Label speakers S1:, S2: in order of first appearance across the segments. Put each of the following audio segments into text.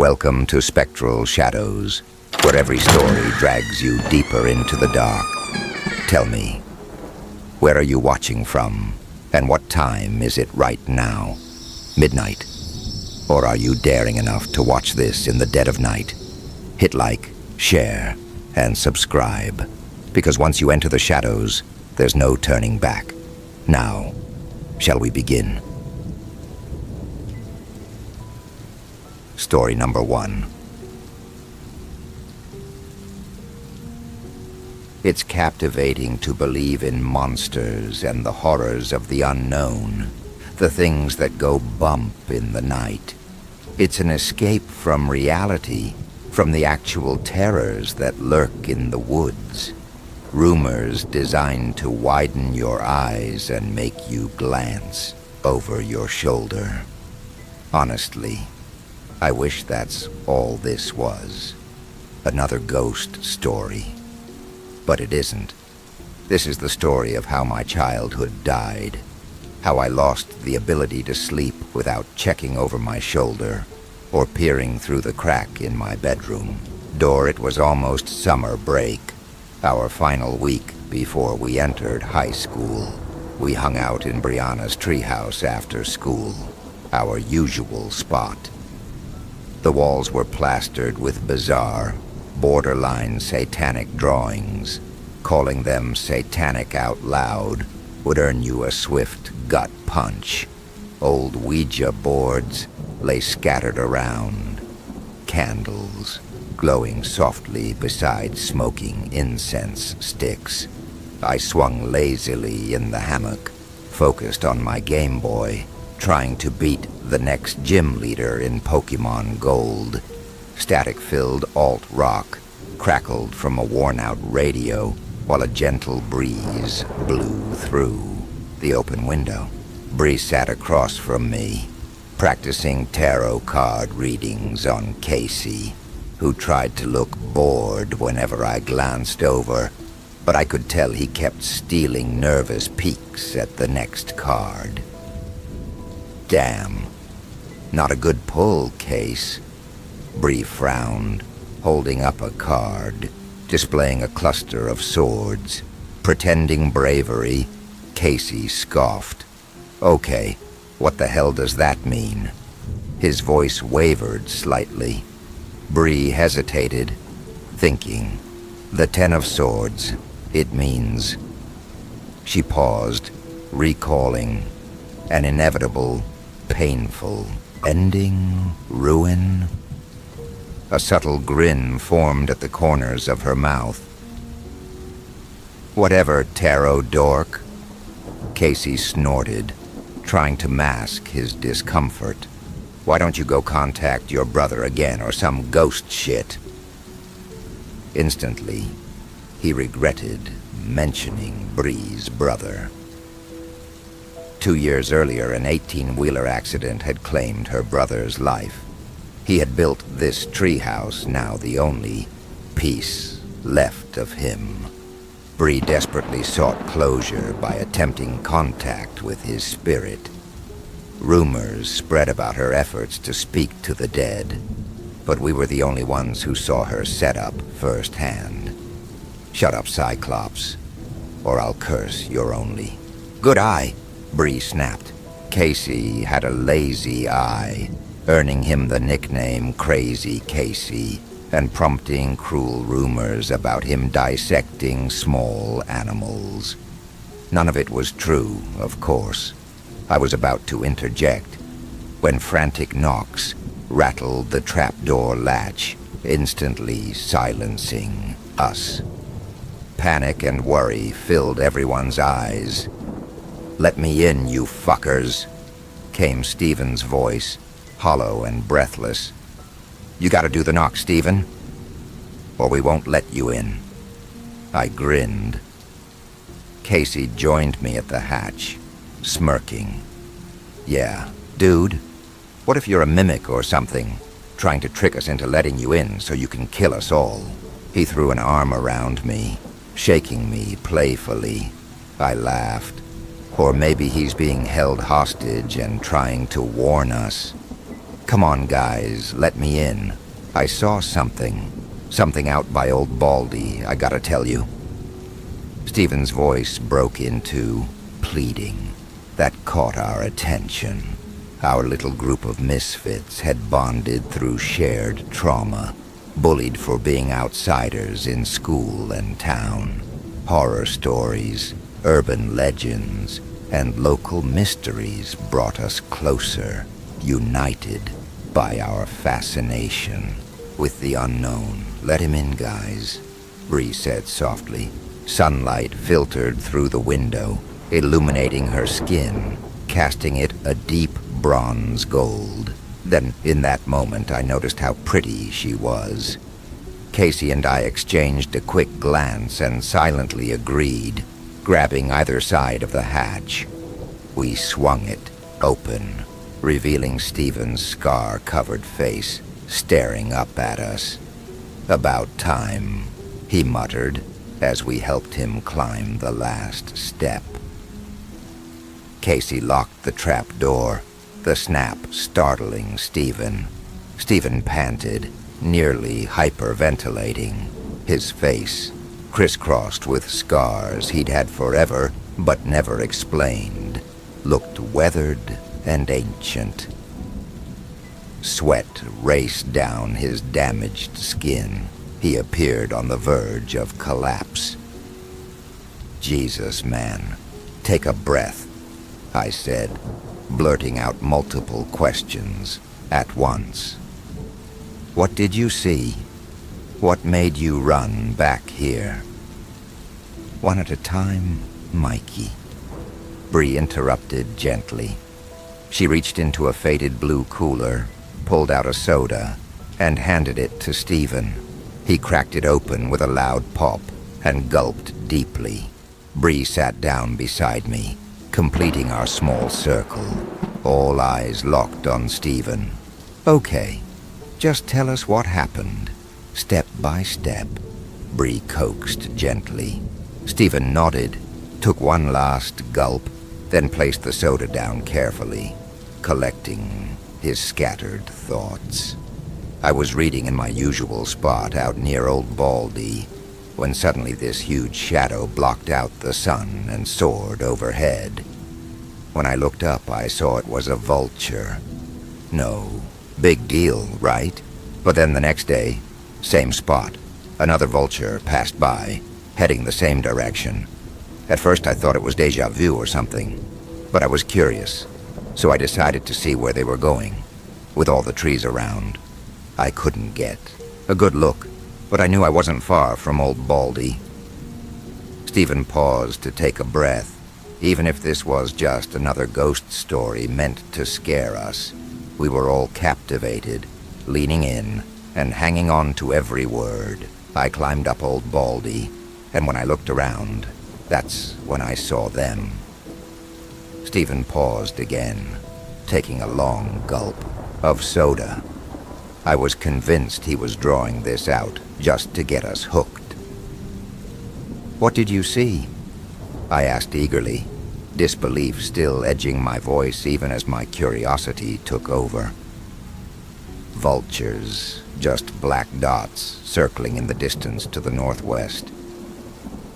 S1: Welcome to Spectral Shadows, where every story drags you deeper into the dark. Tell me, where are you watching from, and what time is it right now? Midnight? Or are you daring enough to watch this in the dead of night? Hit like, share, and subscribe, because once you enter the shadows, there's no turning back. Now, shall we begin? Story number 1. It's captivating to believe in monsters and the horrors of the unknown, the things that go bump in the night. It's an escape from reality, from the actual terrors that lurk in the woods. Rumors designed to widen your eyes and make you glance over your shoulder. Honestly, I wish that's all this was. Another ghost story. But it isn't. This is the story of how my childhood died. How I lost the ability to sleep without checking over my shoulder or peering through the crack in my bedroom door. It was almost summer break, our final week before we entered high school. We hung out in Brianna's treehouse after school, our usual spot. The walls were plastered with bizarre, borderline satanic drawings. Calling them satanic out loud would earn you a swift gut punch. Old Ouija boards lay scattered around. Candles glowing softly beside smoking incense sticks. I swung lazily in the hammock, focused on my Game Boy, trying to beat the next gym leader in Pokemon Gold. Static-filled alt-rock crackled from a worn-out radio while a gentle breeze blew through the open window. Bree sat across from me, practicing tarot card readings on Casey, who tried to look bored whenever I glanced over, but I could tell he kept stealing nervous peeks at the next card. Damn. Not a good pull, Case. Bree frowned, holding up a card, displaying a cluster of swords. Pretending bravery, Casey scoffed. Okay, what the hell does that mean? His voice wavered slightly. Bree hesitated, thinking. The 10 of Swords, it means... She paused, recalling. An inevitable, painful ending, ruin. A subtle grin formed at the corners of her mouth. Whatever, tarot dork. Casey snorted, trying to mask his discomfort. Why don't you go contact your brother again or some ghost shit? Instantly, he regretted mentioning Bree's brother. 2 years earlier, an 18-wheeler accident had claimed her brother's life. He had built this treehouse, now the only piece left of him. Bree desperately sought closure by attempting contact with his spirit. Rumors spread about her efforts to speak to the dead, but we were the only ones who saw her set up firsthand. Shut up, Cyclops, or I'll curse your only. Good eye, Bree snapped. Casey had a lazy eye, earning him the nickname Crazy Casey, and prompting cruel rumors about him dissecting small animals. None of it was true, of course. I was about to interject when frantic knocks rattled the trapdoor latch, instantly silencing us. Panic and worry filled everyone's eyes. "Let me in, you fuckers," came Stephen's voice, hollow and breathless. "You gotta do the knock, Stephen, or we won't let you in." I grinned. Casey joined me at the hatch, smirking. "Yeah, dude, what if you're a mimic or something, trying to trick us into letting you in so you can kill us all?" He threw an arm around me, shaking me playfully. I laughed. Or maybe he's being held hostage and trying to warn us. Come on, guys, let me in. I saw something. Something out by Old Baldy, I gotta tell you. Stephen's voice broke into pleading. That caught our attention. Our little group of misfits had bonded through shared trauma, bullied for being outsiders in school and town. Horror stories, urban legends, and local mysteries brought us closer, united by our fascination with the unknown. Let him in, guys, Bree said softly. Sunlight filtered through the window, illuminating her skin, casting it a deep bronze gold. Then, in that moment, I noticed how pretty she was. Casey and I exchanged a quick glance and silently agreed, grabbing either side of the hatch. We swung it open, revealing Stephen's scar-covered face staring up at us. About time, he muttered as we helped him climb the last step. Casey locked the trap door, the snap startling Stephen. Stephen panted, nearly hyperventilating, his face crisscrossed with scars he'd had forever but never explained, looked weathered and ancient. Sweat raced down his damaged skin. He appeared on the verge of collapse. Jesus, man, take a breath, I said, blurting out multiple questions at once. What did you see? What made you run back here? One at a time, Mikey, Bree interrupted gently. She reached into a faded blue cooler, pulled out a soda, and handed it to Stephen. He cracked it open with a loud pop and gulped deeply. Bree sat down beside me, completing our small circle, all eyes locked on Stephen. Okay, just tell us what happened, step by step, Bree coaxed gently. Stephen nodded, took one last gulp, then placed the soda down carefully, collecting his scattered thoughts. I was reading in my usual spot out near Old Baldy, when suddenly this huge shadow blocked out the sun and soared overhead. When I looked up, I saw it was a vulture. No, big deal, right? But then the next day, same spot, another vulture passed by, heading the same direction. At first I thought it was déjà vu or something, but I was curious, so I decided to see where they were going. With all the trees around, I couldn't get a good look, but I knew I wasn't far from Old Baldy. Stephen paused to take a breath. Even if this was just another ghost story meant to scare us, we were all captivated, leaning in and hanging on to every word. I climbed up Old Baldy, and when I looked around, that's when I saw them. Stephen paused again, taking a long gulp of soda. I was convinced he was drawing this out just to get us hooked. What did you see? I asked eagerly, disbelief still edging my voice even as my curiosity took over. Vultures, just black dots circling in the distance to the northwest.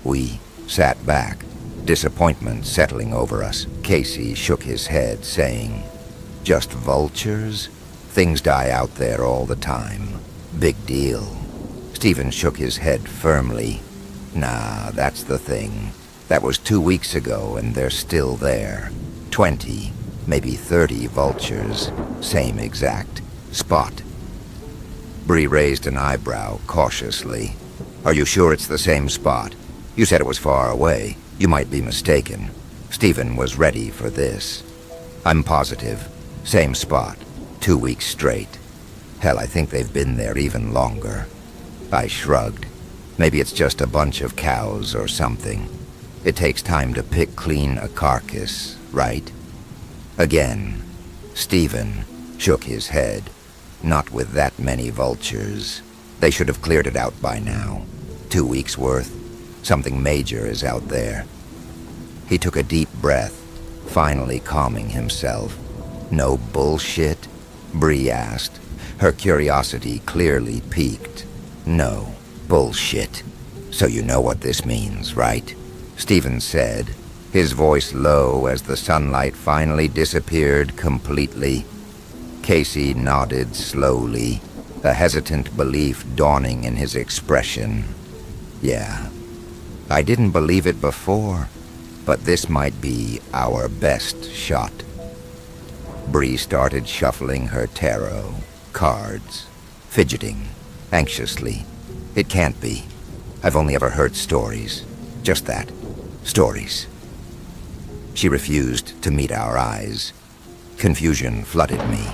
S1: We sat back, disappointment settling over us. Casey shook his head, saying, "Just vultures? Things die out there all the time. Big deal." Stephen shook his head firmly. "Nah, that's the thing. That was 2 weeks ago, and they're still there. 20, maybe 30 vultures. Same exact spot." Bree raised an eyebrow cautiously. "Are you sure it's the same spot? You said it was far away. You might be mistaken." Stephen was ready for this. "I'm positive. Same spot. 2 weeks straight. Hell, I think they've been there even longer." I shrugged. "Maybe it's just a bunch of cows or something. It takes time to pick clean a carcass, right?" Again, Stephen shook his head. "Not with that many vultures. They should have cleared it out by now. 2 weeks worth. Something major is out there." He took a deep breath, finally calming himself. "No bullshit. Bree asked, her curiosity clearly piqued. No. Bullshit. So you know what this means, right? Stephen said, his voice low as the sunlight finally disappeared completely. Casey nodded slowly, a hesitant belief dawning in his expression. Yeah. I didn't believe it before, but this might be our best shot. Bree started shuffling her tarot, cards, fidgeting, anxiously. It can't be. I've only ever heard stories. Just that. Stories. She refused to meet our eyes. Confusion flooded me.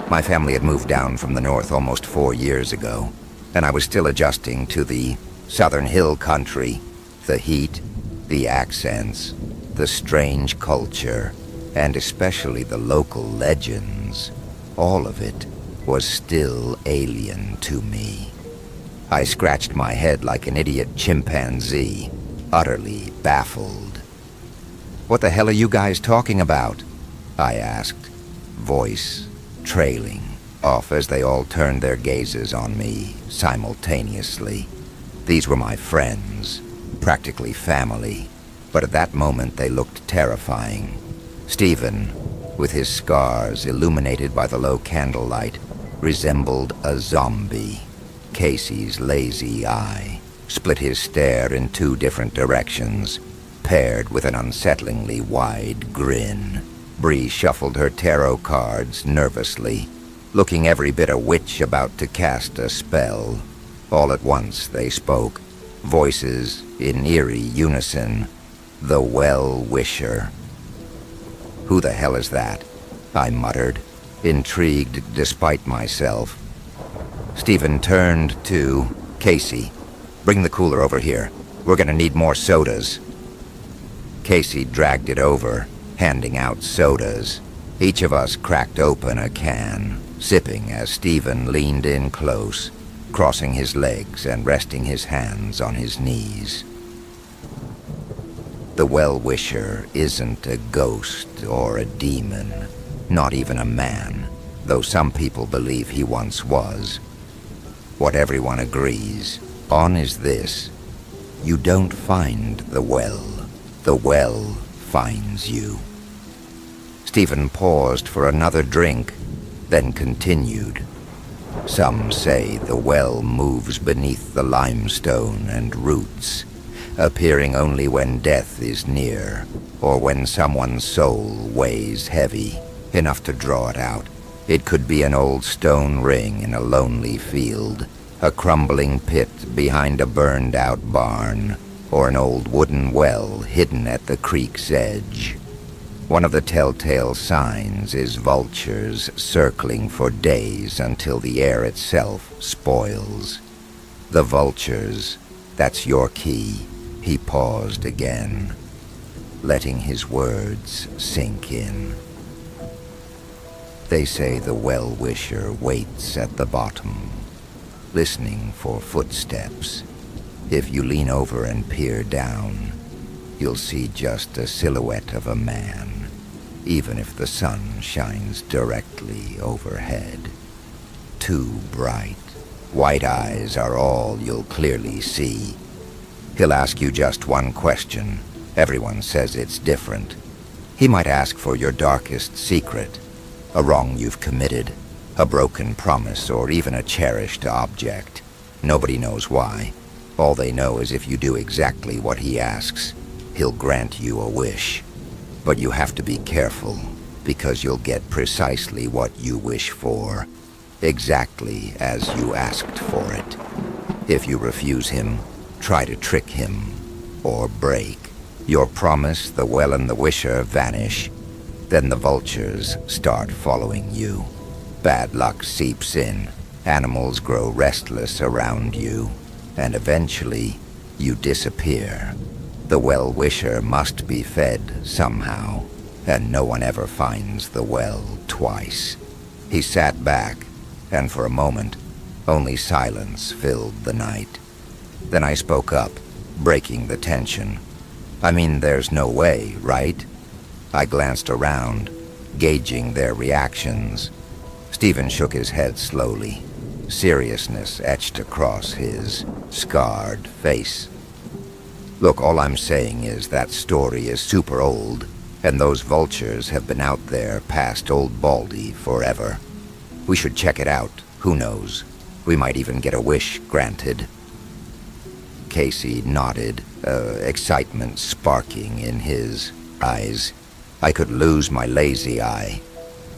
S1: My family had moved down from the north almost 4 years ago, and I was still adjusting to the southern hill country, the heat, the accents, the strange culture, and especially the local legends. All of it was still alien to me. I scratched my head like an idiot chimpanzee, utterly baffled. "What the hell are you guys talking about?" I asked, voice trailing off as they all turned their gazes on me simultaneously. These were my friends, practically family, but at that moment they looked terrifying. Stephen, with his scars illuminated by the low candlelight, resembled a zombie. Casey's lazy eye split his stare in 2 different directions, paired with an unsettlingly wide grin. Bree shuffled her tarot cards nervously, looking every bit a witch about to cast a spell. All at once they spoke, voices in eerie unison. The Well-Wisher. "Who the hell is that?" I muttered, intrigued despite myself. Stephen turned to Casey. "Bring the cooler over here. We're gonna need more sodas." Casey dragged it over, handing out sodas. Each of us cracked open a can, sipping as Stephen leaned in close, crossing his legs and resting his hands on his knees. The Well-Wisher isn't a ghost or a demon, not even a man, though some people believe he once was. What everyone agrees on is this: you don't find the well finds you. Stephen paused for another drink, then continued. "Some say the well moves beneath the limestone and roots, appearing only when death is near, or when someone's soul weighs heavy, enough to draw it out. It could be an old stone ring in a lonely field, a crumbling pit behind a burned-out barn, or an old wooden well hidden at the creek's edge. One of the telltale signs is vultures circling for days until the air itself spoils. The vultures, that's your key." He paused again, letting his words sink in. "They say the Well-Wisher waits at the bottom, listening for footsteps. If you lean over and peer down, you'll see just a silhouette of a man, even if the sun shines directly overhead. Too bright. White eyes are all you'll clearly see. He'll ask you just one question. Everyone says it's different. He might ask for your darkest secret, a wrong you've committed, a broken promise, or even a cherished object. Nobody knows why. All they know is if you do exactly what he asks, he'll grant you a wish. But you have to be careful, because you'll get precisely what you wish for, exactly as you asked for it. If you refuse him, try to trick him, or break your promise, the well and the wisher vanish. Then the vultures start following you. Bad luck seeps in, animals grow restless around you, and eventually you disappear. The well-wisher must be fed somehow, and no one ever finds the well twice." He sat back, and for a moment, only silence filled the night. Then I spoke up, breaking the tension. "I mean, there's no way, right?" I glanced around, gauging their reactions. Stephen shook his head slowly, seriousness etched across his scarred face. Look, all I'm saying is that story is super old, and those vultures have been out there past Old Baldy forever. We should check it out. Who knows? We might even get a wish granted. Casey nodded, excitement sparking in his eyes. I could lose my lazy eye.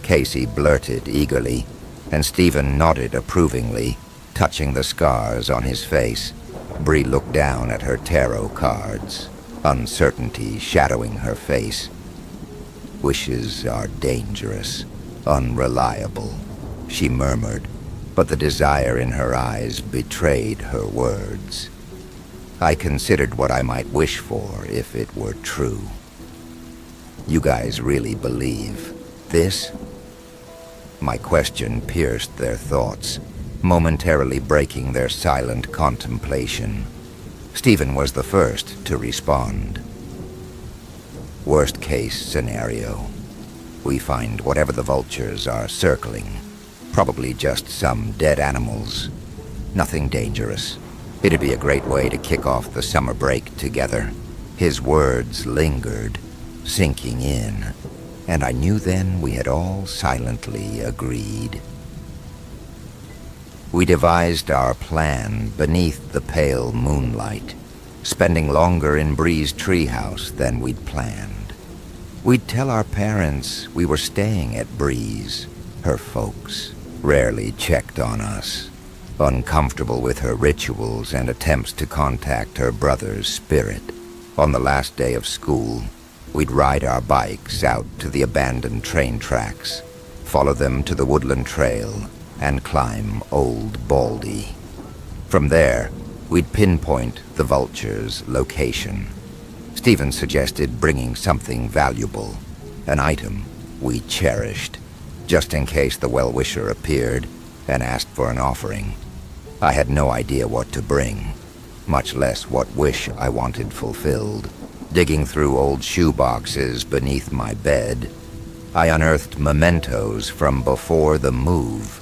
S1: Casey blurted eagerly, and Stephen nodded approvingly, touching the scars on his face. Bree looked down at her tarot cards, uncertainty shadowing her face. Wishes are dangerous, unreliable, she murmured, but the desire in her eyes betrayed her words. I considered what I might wish for if it were true. You guys really believe this? My question pierced their thoughts, momentarily breaking their silent contemplation. Stephen was the first to respond. Worst case scenario. We find whatever the vultures are circling. Probably just some dead animals. Nothing dangerous. It'd be a great way to kick off the summer break together. His words lingered, sinking in, and I knew then we had all silently agreed. We devised our plan beneath the pale moonlight, spending longer in Bree's treehouse than we'd planned. We'd tell our parents we were staying at Bree's. Her folks rarely checked on us, uncomfortable with her rituals and attempts to contact her brother's spirit. On the last day of school, we'd ride our bikes out to the abandoned train tracks, follow them to the woodland trail, and climb Old Baldy. From there, we'd pinpoint the vulture's location. Stephen suggested bringing something valuable, an item we cherished, just in case the well-wisher appeared and asked for an offering. I had no idea what to bring, much less what wish I wanted fulfilled. Digging through old shoeboxes beneath my bed, I unearthed mementos from before the move.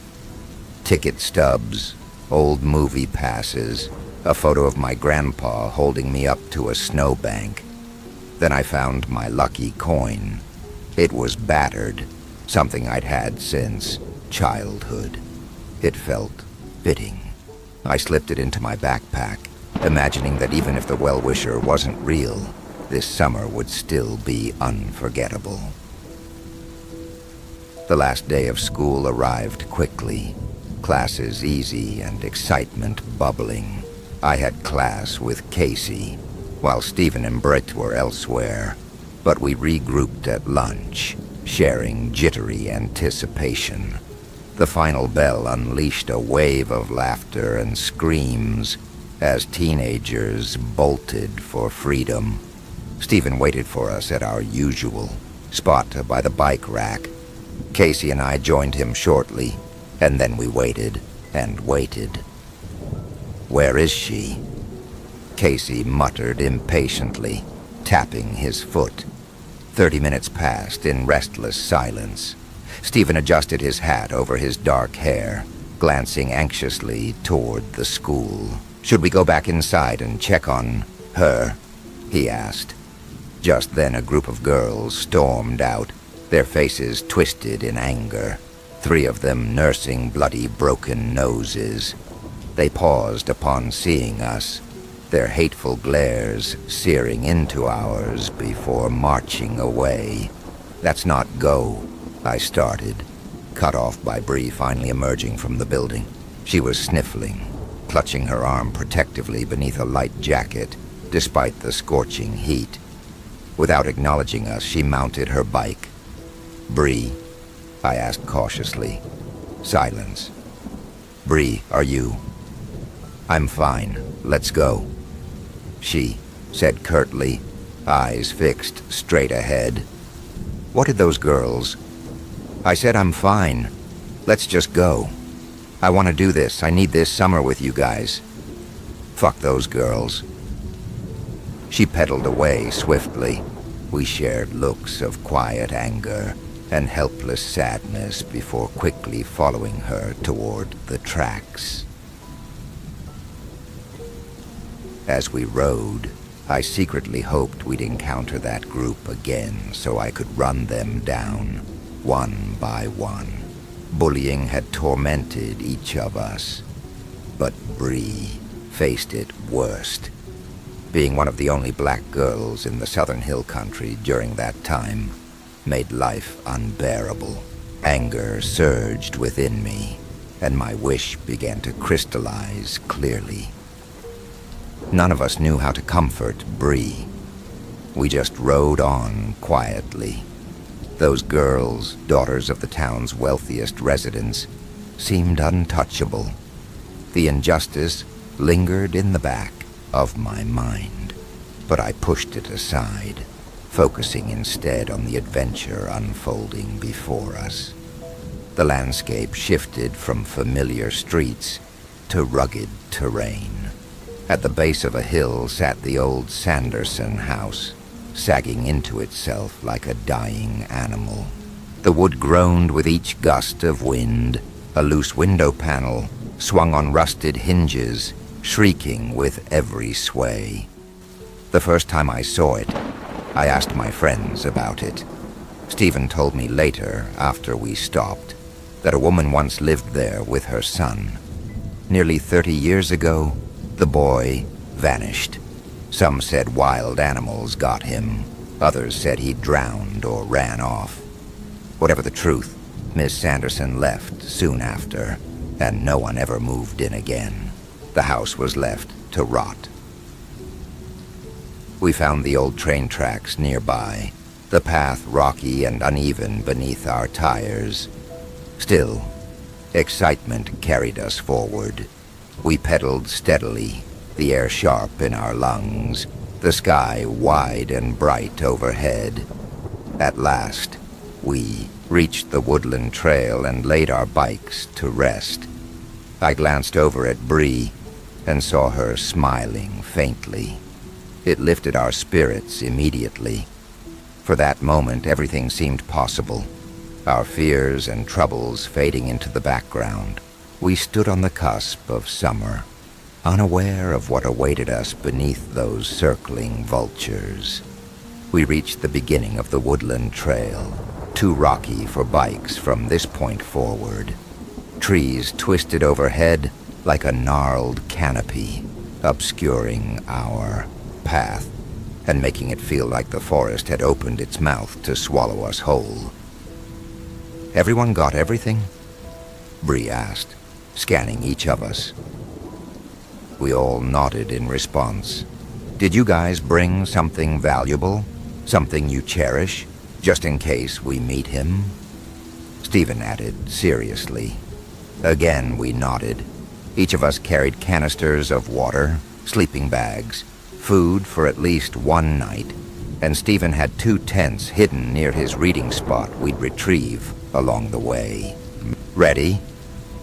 S1: Ticket stubs, old movie passes, a photo of my grandpa holding me up to a snowbank. Then I found my lucky coin. It was battered, something I'd had since childhood. It felt fitting. I slipped it into my backpack, imagining that even if the well-wisher wasn't real, this summer would still be unforgettable. The last day of school arrived quickly, classes easy and excitement bubbling. I had class with Casey, while Stephen and Britt were elsewhere, but we regrouped at lunch, sharing jittery anticipation. The final bell unleashed a wave of laughter and screams as teenagers bolted for freedom. Stephen waited for us at our usual spot by the bike rack. Casey and I joined him shortly, and then we waited and waited. Where is she? Casey muttered impatiently, tapping his foot. 30 minutes passed in restless silence. Stephen adjusted his hat over his dark hair, glancing anxiously toward the school. Should we go back inside and check on her? He asked. Just then a group of girls stormed out, their faces twisted in anger, 3 of them nursing bloody broken noses. They paused upon seeing us, their hateful glares searing into ours before marching away. Let's not go, I started, cut off by Bree finally emerging from the building. She was sniffling, clutching her arm protectively beneath a light jacket, despite the scorching heat. Without acknowledging us, she mounted her bike. Bree, I asked cautiously. Silence. Bree, are you? I'm fine. Let's go. She said curtly, eyes fixed straight ahead. What did those girls? I said I'm fine. Let's just go. I want to do this. I need this summer with you guys. Fuck those girls. She pedaled away swiftly. We shared looks of quiet anger. and helpless sadness before quickly following her toward the tracks. As we rode, I secretly hoped we'd encounter that group again so I could run them down, one by one. Bullying had tormented each of us, but Bree faced it worst. Being one of the only black girls in the Southern Hill Country during that time made life unbearable. Anger surged within me, and my wish began to crystallize clearly. None of us knew how to comfort Bree. We just rode on quietly. Those girls, daughters of the town's wealthiest residents, seemed untouchable. The injustice lingered in the back of my mind, but I pushed it aside, focusing instead on the adventure unfolding before us. The landscape shifted from familiar streets to rugged terrain. At the base of a hill sat the old Sanderson house, sagging into itself like a dying animal. The wood groaned with each gust of wind. A loose window panel swung on rusted hinges, shrieking with every sway. The first time I saw it, I asked my friends about it. Stephen told me later, after we stopped, that a woman once lived there with her son. Nearly 30 years ago, the boy vanished. Some said wild animals got him. Others said he drowned or ran off. Whatever the truth, Miss Sanderson left soon after, and no one ever moved in again. The house was left to rot. We found the old train tracks nearby, the path rocky and uneven beneath our tires. Still, excitement carried us forward. We pedaled steadily, the air sharp in our lungs, the sky wide and bright overhead. At last, we reached the woodland trail and laid our bikes to rest. I glanced over at Bree and saw her smiling faintly. It lifted our spirits immediately. For that moment, everything seemed possible, our fears and troubles fading into the background. We stood on the cusp of summer, unaware of what awaited us beneath those circling vultures. We reached the beginning of the woodland trail, too rocky for bikes from this point forward. Trees twisted overhead like a gnarled canopy, obscuring our path and making it feel like the forest had opened its mouth to swallow us whole. "Everyone got everything?" Bree asked, scanning each of us. We all nodded in response. "Did you guys bring something valuable? Something you cherish, just in case we meet him?" Stephen added seriously. Again we nodded. Each of us carried canisters of water, sleeping bags, food for at least one night, and Stephen had 2 tents hidden near his reading spot we'd retrieve along the way. "Ready?"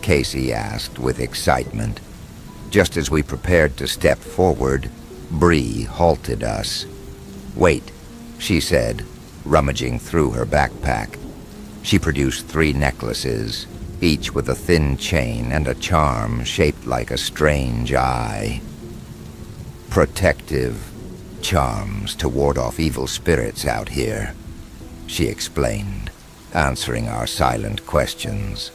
S1: Casey asked with excitement. Just as we prepared to step forward, Bree halted us. "Wait," she said, rummaging through her backpack. She produced 3 necklaces, each with a thin chain and a charm shaped like a strange eye. "Protective charms to ward off evil spirits out here," she explained, answering our silent questions.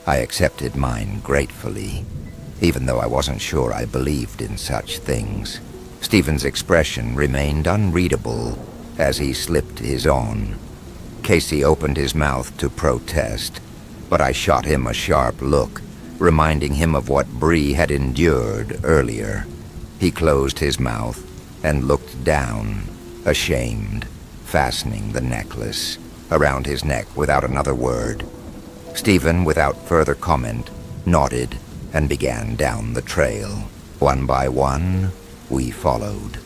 S1: I accepted mine gratefully, even though I wasn't sure I believed in such things. Stephen's expression remained unreadable as he slipped his on. Casey opened his mouth to protest, but I shot him a sharp look, reminding him of what Bree had endured earlier. He closed his mouth and looked down, ashamed, fastening the necklace around his neck without another word. Stephen, without further comment, nodded and began down the trail. One by one, we followed.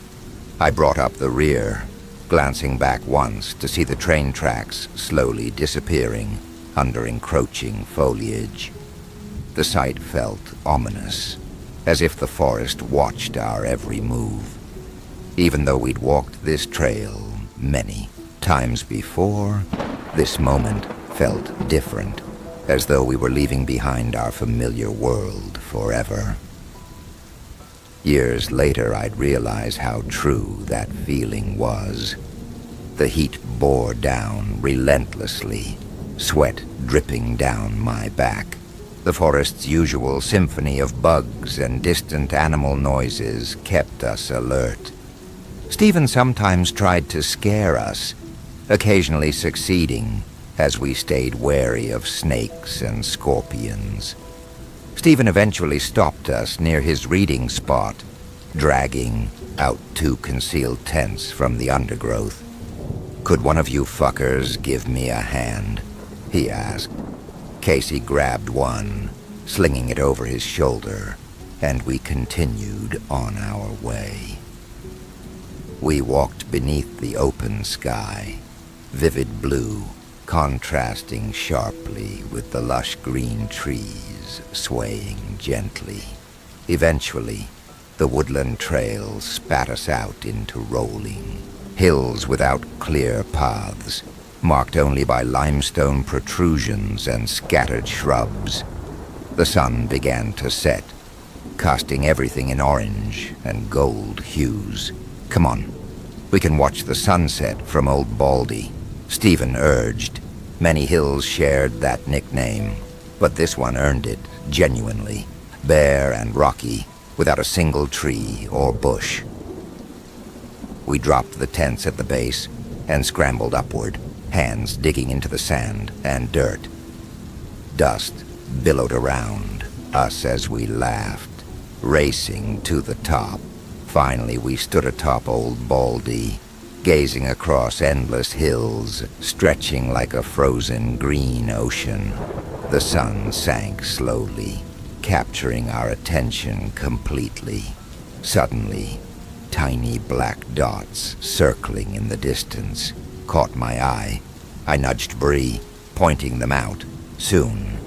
S1: I brought up the rear, glancing back once to see the train tracks slowly disappearing under encroaching foliage. The sight felt ominous, as if the forest watched our every move. Even though we'd walked this trail many times before, This moment felt different, as though we were leaving behind our familiar world forever. Years later, I'd realize how true that feeling was. The heat bore down relentlessly, sweat dripping down my back. The forest's usual symphony of bugs and distant animal noises kept us alert. Stephen sometimes tried to scare us, occasionally succeeding as we stayed wary of snakes and scorpions. Stephen eventually stopped us near his reading spot, dragging out 2 concealed tents from the undergrowth. "Could one of you fuckers give me a hand?" he asked. Casey grabbed one, slinging it over his shoulder, and we continued on our way. We walked beneath the open sky, vivid blue, contrasting sharply with the lush green trees swaying gently. Eventually, the woodland trail spat us out into rolling hills without clear paths, marked only by limestone protrusions and scattered shrubs. The sun began to set, casting everything in orange and gold hues. "Come on, we can watch the sunset from Old Baldy," Stephen urged. Many hills shared that nickname, but this one earned it genuinely, bare and rocky, without a single tree or bush. We dropped the tents at the base and scrambled upward, hands digging into the sand and dirt. Dust billowed around us as we laughed, racing to the top. Finally, we stood atop Old Baldy, gazing across endless hills, stretching like a frozen green ocean. The sun sank slowly, capturing our attention completely. Suddenly, tiny black dots circling in the distance caught my eye. I nudged Bree, pointing them out. Soon,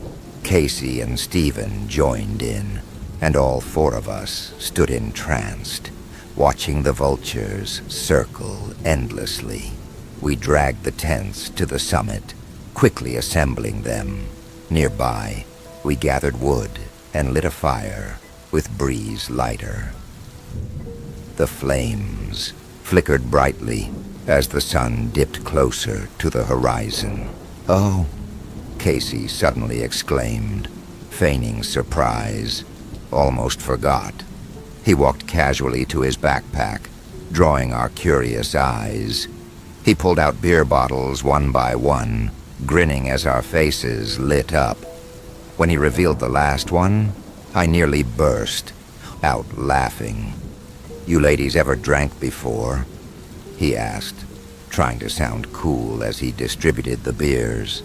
S1: Casey and Stephen joined in, and all 4 of us stood entranced, watching the vultures circle endlessly. We dragged the tents to the summit, quickly assembling them. Nearby, we gathered wood and lit a fire with Bree's lighter. The flames flickered brightly as the sun dipped closer to the horizon. "Oh," Casey suddenly exclaimed, feigning surprise. "Almost forgot." He walked casually to his backpack, drawing our curious eyes. He pulled out beer bottles one by one, grinning as our faces lit up. When he revealed the last one, I nearly burst out laughing. "You ladies ever drank before?" he asked, trying to sound cool as he distributed the beers.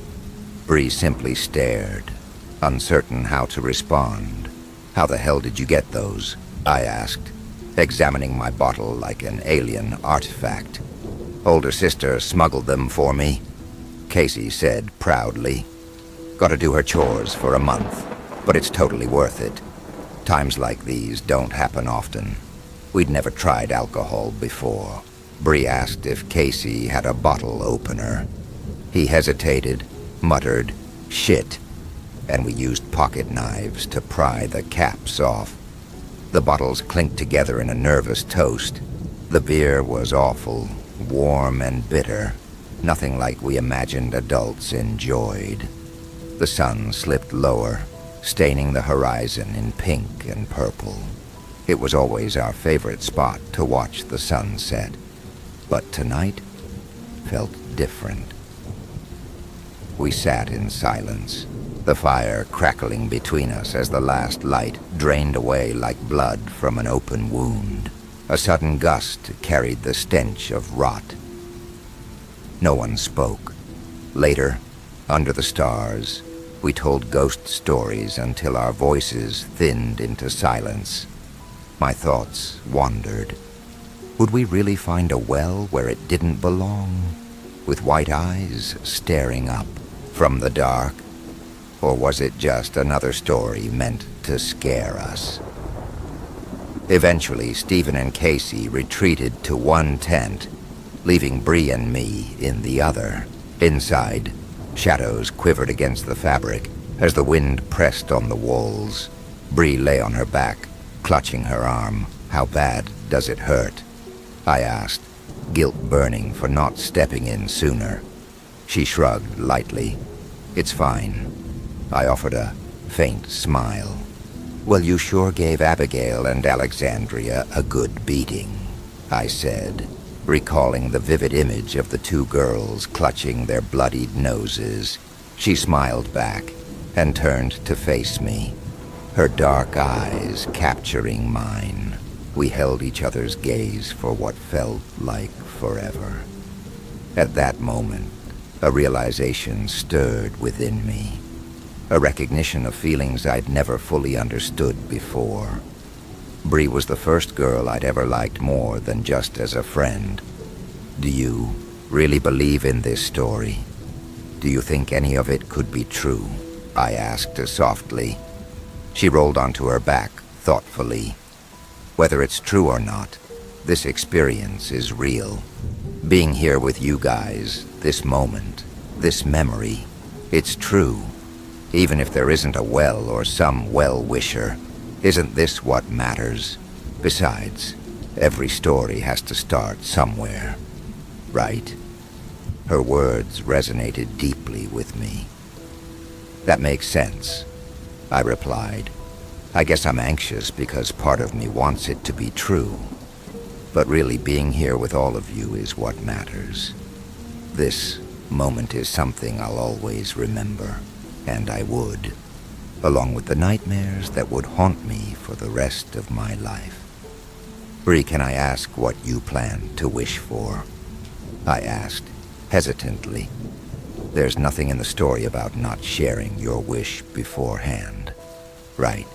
S1: Bree simply stared, uncertain how to respond. "How the hell did you get those?" I asked, examining my bottle like an alien artifact. "Older sister smuggled them for me," Casey said proudly. "Gotta do her chores for a month, but it's totally worth it. Times like these don't happen often." We'd never tried alcohol before. Bree asked if Casey had a bottle opener. He hesitated, muttered, "Shit," and we used pocket knives to pry the caps off. The bottles clinked together in a nervous toast. The beer was awful, warm and bitter, nothing like we imagined adults enjoyed. The sun slipped lower, staining the horizon in pink and purple. It was always our favorite spot to watch the sunset, but tonight felt different. We sat in silence, the fire crackling between us as the last light drained away like blood from an open wound. A sudden gust carried the stench of rot. No one spoke. Later, under the stars, we told ghost stories until our voices thinned into silence. My thoughts wandered. Would we really find a well where it didn't belong, with white eyes staring up from the dark? Or was it just another story meant to scare us? Eventually, Stephen and Casey retreated to one tent, leaving Bree and me in the other. Inside, shadows quivered against the fabric as the wind pressed on the walls. Bree lay on her back, clutching her arm. "How bad does it hurt?" I asked, guilt burning for not stepping in sooner. She shrugged lightly. "It's fine." I offered a faint smile. "Well, you sure gave Abigail and Alexandria a good beating," I said, recalling the vivid image of the two girls clutching their bloodied noses. She smiled back and turned to face me, her dark eyes capturing mine. We held each other's gaze for what felt like forever. At that moment, a realization stirred within me, a recognition of feelings I'd never fully understood before. Bree was the first girl I'd ever liked more than just as a friend. "Do you really believe in this story? Do you think any of it could be true?" I asked her softly. She rolled onto her back thoughtfully. "Whether it's true or not, this experience is real. Being here with you guys, this moment, this memory, it's true. Even if there isn't a well or some well-wisher, isn't this what matters? Besides, every story has to start somewhere, right?" Her words resonated deeply with me. "That makes sense," I replied. "I guess I'm anxious because part of me wants it to be true. But really being here with all of you is what matters. This moment is something I'll always remember, and I would, along with the nightmares that would haunt me for the rest of my life." "Bree, can I ask what you plan to wish for?" I asked, hesitantly. There's nothing in the story about not sharing your wish beforehand, right?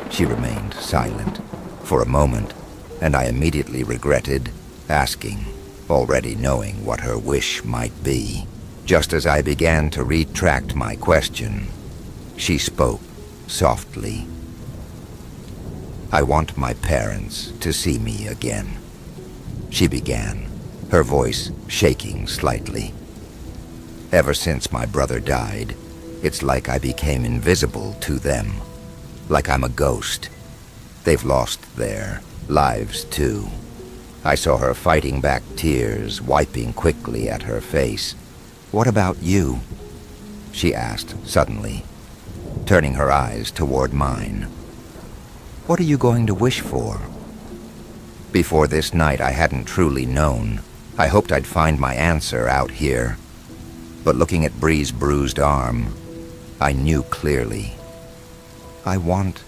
S1: She remained silent for a moment, and I immediately regretted asking, already knowing what her wish might be. Just as I began to retract my question, she spoke softly. "I want my parents to see me again," she began, her voice shaking slightly. "Ever since my brother died, it's like I became invisible to them, like I'm a ghost. They've lost their lives too." I saw her fighting back tears, wiping quickly at her face. "What about you?" she asked suddenly, turning her eyes toward mine. "What are you going to wish for?" Before this night I hadn't truly known. I hoped I'd find my answer out here. But looking at Bree's bruised arm, I knew clearly. "I want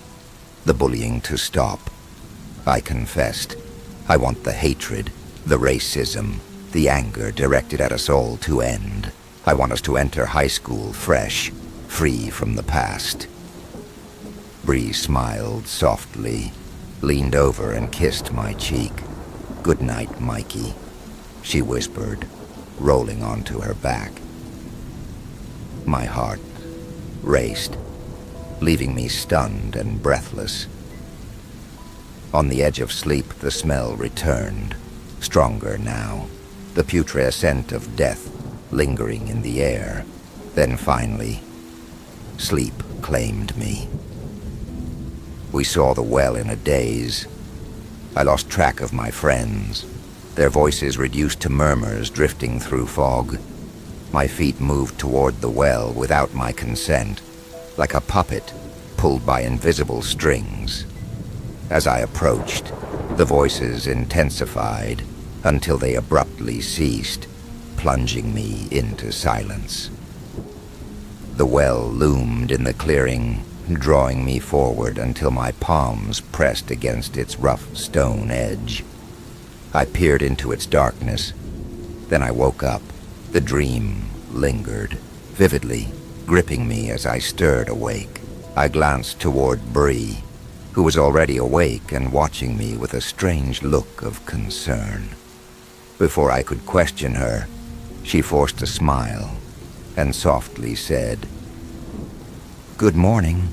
S1: the bullying to stop," I confessed. "I want the hatred, the racism, the anger directed at us all to end. I want us to enter high school fresh, free from the past." Bree smiled softly, leaned over and kissed my cheek. "Good night, Mikey," she whispered, rolling onto her back. My heart raced, leaving me stunned and breathless. On the edge of sleep, the smell returned, stronger now, the putrescent of death lingering in the air. Then finally, sleep claimed me. We saw the well in a daze. I lost track of my friends, their voices reduced to murmurs drifting through fog. My feet moved toward the well without my consent, like a puppet pulled by invisible strings. As I approached, the voices intensified until they abruptly ceased, plunging me into silence. The well loomed in the clearing, drawing me forward until my palms pressed against its rough stone edge. I peered into its darkness. Then I woke up. The dream lingered, vividly, gripping me as I stirred awake. I glanced toward Bree, who was already awake and watching me with a strange look of concern. Before I could question her, she forced a smile and softly said, "Good morning."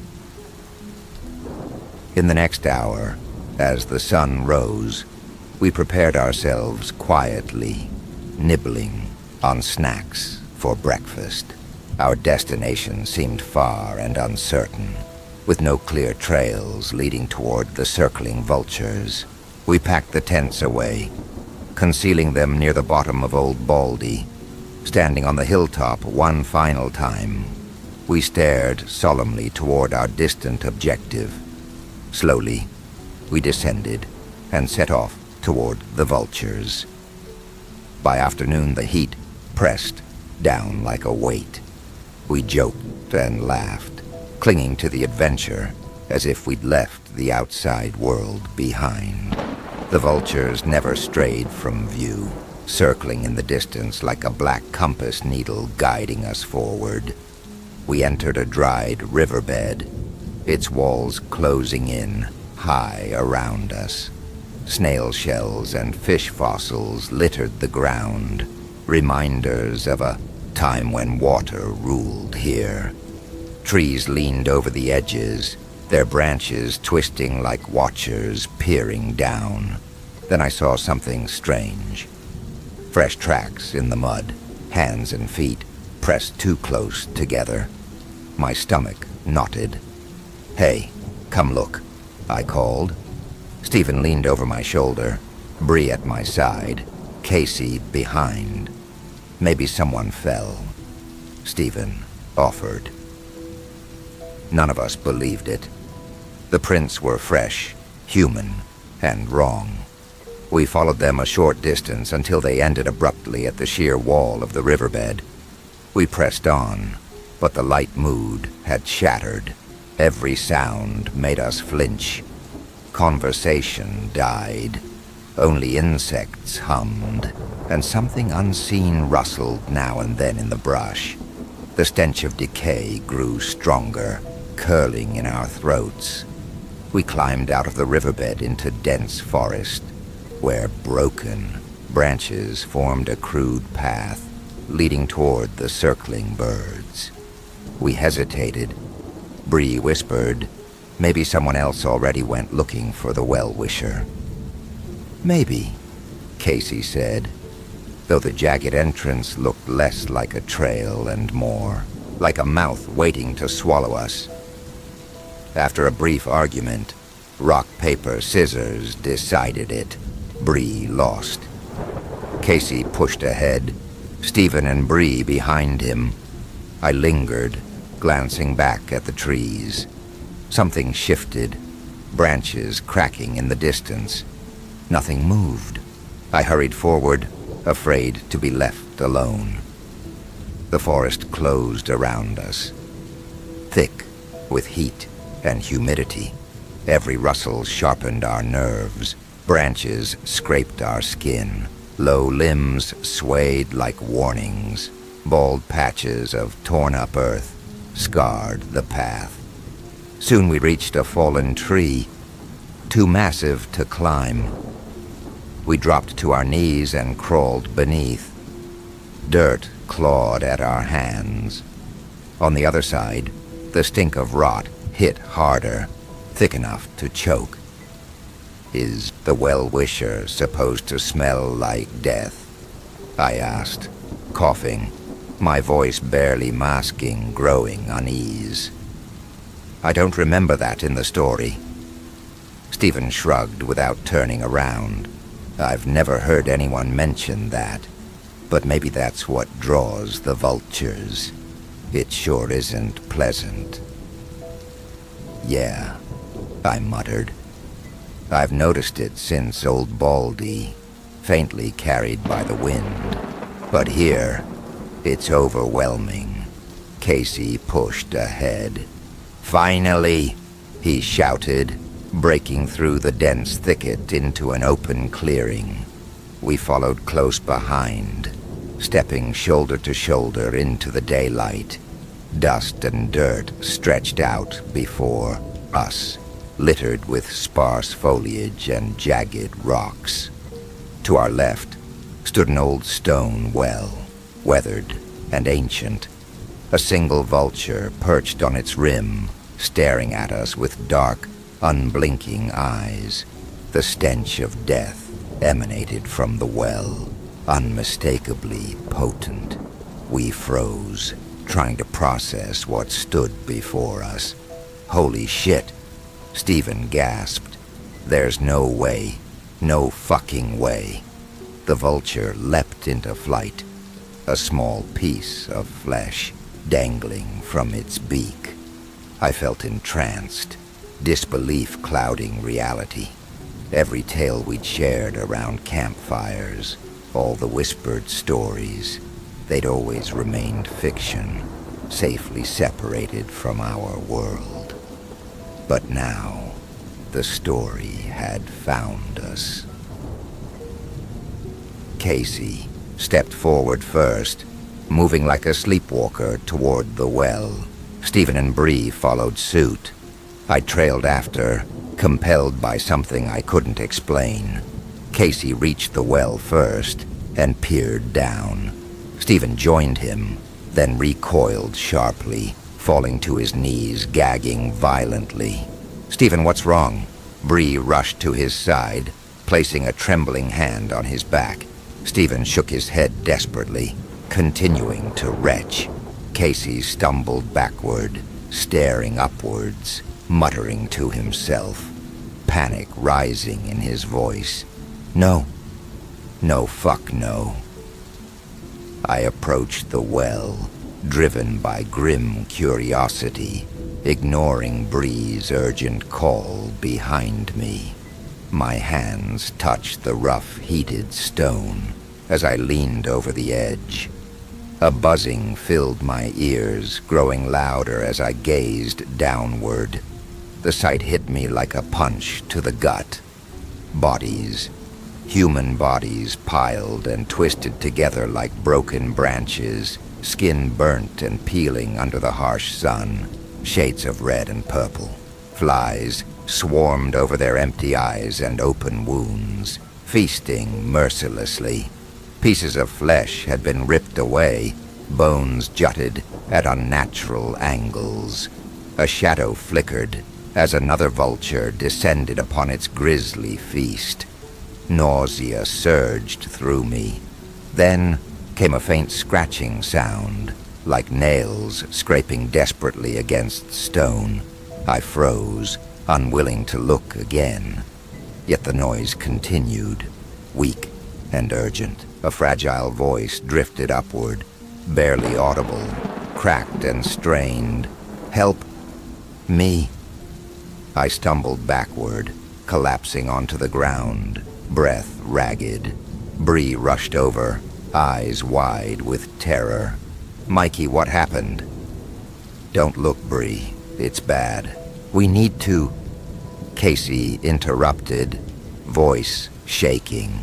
S1: In the next hour, as the sun rose, we prepared ourselves quietly, nibbling, on snacks for breakfast. Our destination seemed far and uncertain, with no clear trails leading toward the circling vultures. We packed the tents away, concealing them near the bottom of Old Baldy. Standing on the hilltop one final time, we stared solemnly toward our distant objective. Slowly, we descended and set off toward the vultures. By afternoon, the heat pressed down like a weight. We joked and laughed, clinging to the adventure as if we'd left the outside world behind. The vultures never strayed from view, circling in the distance like a black compass needle guiding us forward. We entered a dried riverbed, its walls closing in high around us. Snail shells and fish fossils littered the ground, reminders of a time when water ruled here. Trees leaned over the edges, their branches twisting like watchers peering down. Then I saw something strange. Fresh tracks in the mud, hands and feet pressed too close together. My stomach knotted. "Hey, come look," I called. Stephen leaned over my shoulder, Bree at my side, Casey behind. Maybe someone fell, Stephen offered. None of us believed it. The prints were fresh, human, and wrong. We followed them a short distance until they ended abruptly at the sheer wall of the riverbed. We pressed on, but the light mood had shattered. Every sound made us flinch. Conversation died. Only insects hummed, and something unseen rustled now and then in the brush. The stench of decay grew stronger, curling in our throats. We climbed out of the riverbed into dense forest, where broken branches formed a crude path leading toward the circling birds. We hesitated. Bree whispered, maybe someone else already went looking for the well-wisher. "Maybe," Casey said, though the jagged entrance looked less like a trail and more like a mouth waiting to swallow us. After a brief argument, rock, paper, scissors decided it. Bree lost. Casey pushed ahead, Stephen and Bree behind him. I lingered, glancing back at the trees. Something shifted, branches cracking in the distance. Nothing moved. I hurried forward, afraid to be left alone. The forest closed around us, thick with heat and humidity. Every rustle sharpened our nerves. Branches scraped our skin. Low limbs swayed like warnings. Bald patches of torn-up earth scarred the path. Soon we reached a fallen tree, too massive to climb. We dropped to our knees and crawled beneath. Dirt clawed at our hands. On the other side, the stink of rot hit harder, thick enough to choke. "Is the well-wisher supposed to smell like death?" I asked, coughing, my voice barely masking growing unease. "I don't remember that in the story." Stephen shrugged without turning around. "I've never heard anyone mention that, but maybe that's what draws the vultures. It sure isn't pleasant." "Yeah," I muttered. "I've noticed it since Old Baldy, faintly carried by the wind. But here, it's overwhelming." Casey pushed ahead. "Finally!" he shouted, breaking through the dense thicket into an open clearing. We followed close behind, stepping shoulder to shoulder into the daylight. Dust and dirt stretched out before us, littered with sparse foliage and jagged rocks. To our left stood an old stone well, weathered and ancient. A single vulture perched on its rim, staring at us with dark, unblinking eyes. The stench of death emanated from the well. unmistakably potent. We froze, trying to process what stood before us. Holy shit, Stephen gasped. There's no way, no fucking way. The vulture leapt into flight, a small piece of flesh dangling from its beak. I felt entranced, disbelief clouding reality. Every tale we'd shared around campfires, all the whispered stories, they'd always remained fiction, safely separated from our world. But now, the story had found us. Casey stepped forward first, moving like a sleepwalker toward the well. Stephen and Bree followed suit. I trailed after, compelled by something I couldn't explain. Casey reached the well first and peered down. Stephen joined him, then recoiled sharply, falling to his knees, gagging violently. "Stephen, what's wrong?" Bree rushed to his side, placing a trembling hand on his back. Stephen shook his head desperately, continuing to retch. Casey stumbled backward, staring upwards, muttering to himself, panic rising in his voice. "No. No, fuck no." I approached the well, driven by grim curiosity, ignoring Bree's urgent call behind me. My hands touched the rough, heated stone as I leaned over the edge. A buzzing filled my ears, growing louder as I gazed downward. The sight hit me like a punch to the gut. Bodies, human bodies piled and twisted together like broken branches, skin burnt and peeling under the harsh sun, shades of red and purple. Flies swarmed over their empty eyes and open wounds, feasting mercilessly. Pieces of flesh had been ripped away, bones jutted at unnatural angles. A shadow flickered as another vulture descended upon its grisly feast. Nausea surged through me. Then came a faint scratching sound, like nails scraping desperately against stone. I froze, unwilling to look again. Yet the noise continued, weak and urgent. A fragile voice drifted upward, barely audible, cracked and strained. "Help me." I stumbled backward, collapsing onto the ground, breath ragged. Bree rushed over, eyes wide with terror. "Mikey, what happened?" "Don't look, Bree. It's bad. We need to..." Casey interrupted, voice shaking.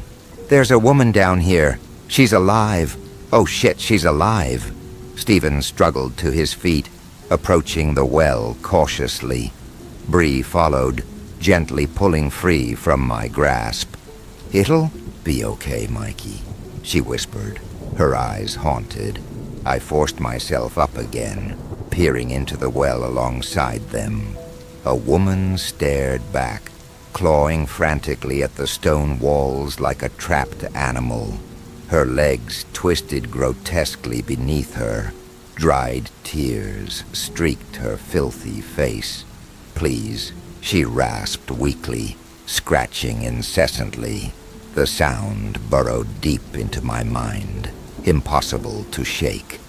S1: "There's a woman down here. She's alive. Oh shit, she's alive." Stephen struggled to his feet, approaching the well cautiously. Bree followed, gently pulling free from my grasp. "It'll be okay, Mikey," she whispered, her eyes haunted. I forced myself up again, peering into the well alongside them. A woman stared back, clawing frantically at the stone walls like a trapped animal. Her legs twisted grotesquely beneath her. Dried tears streaked her filthy face. "Please," she rasped weakly, scratching incessantly. The sound burrowed deep into my mind, impossible to shake.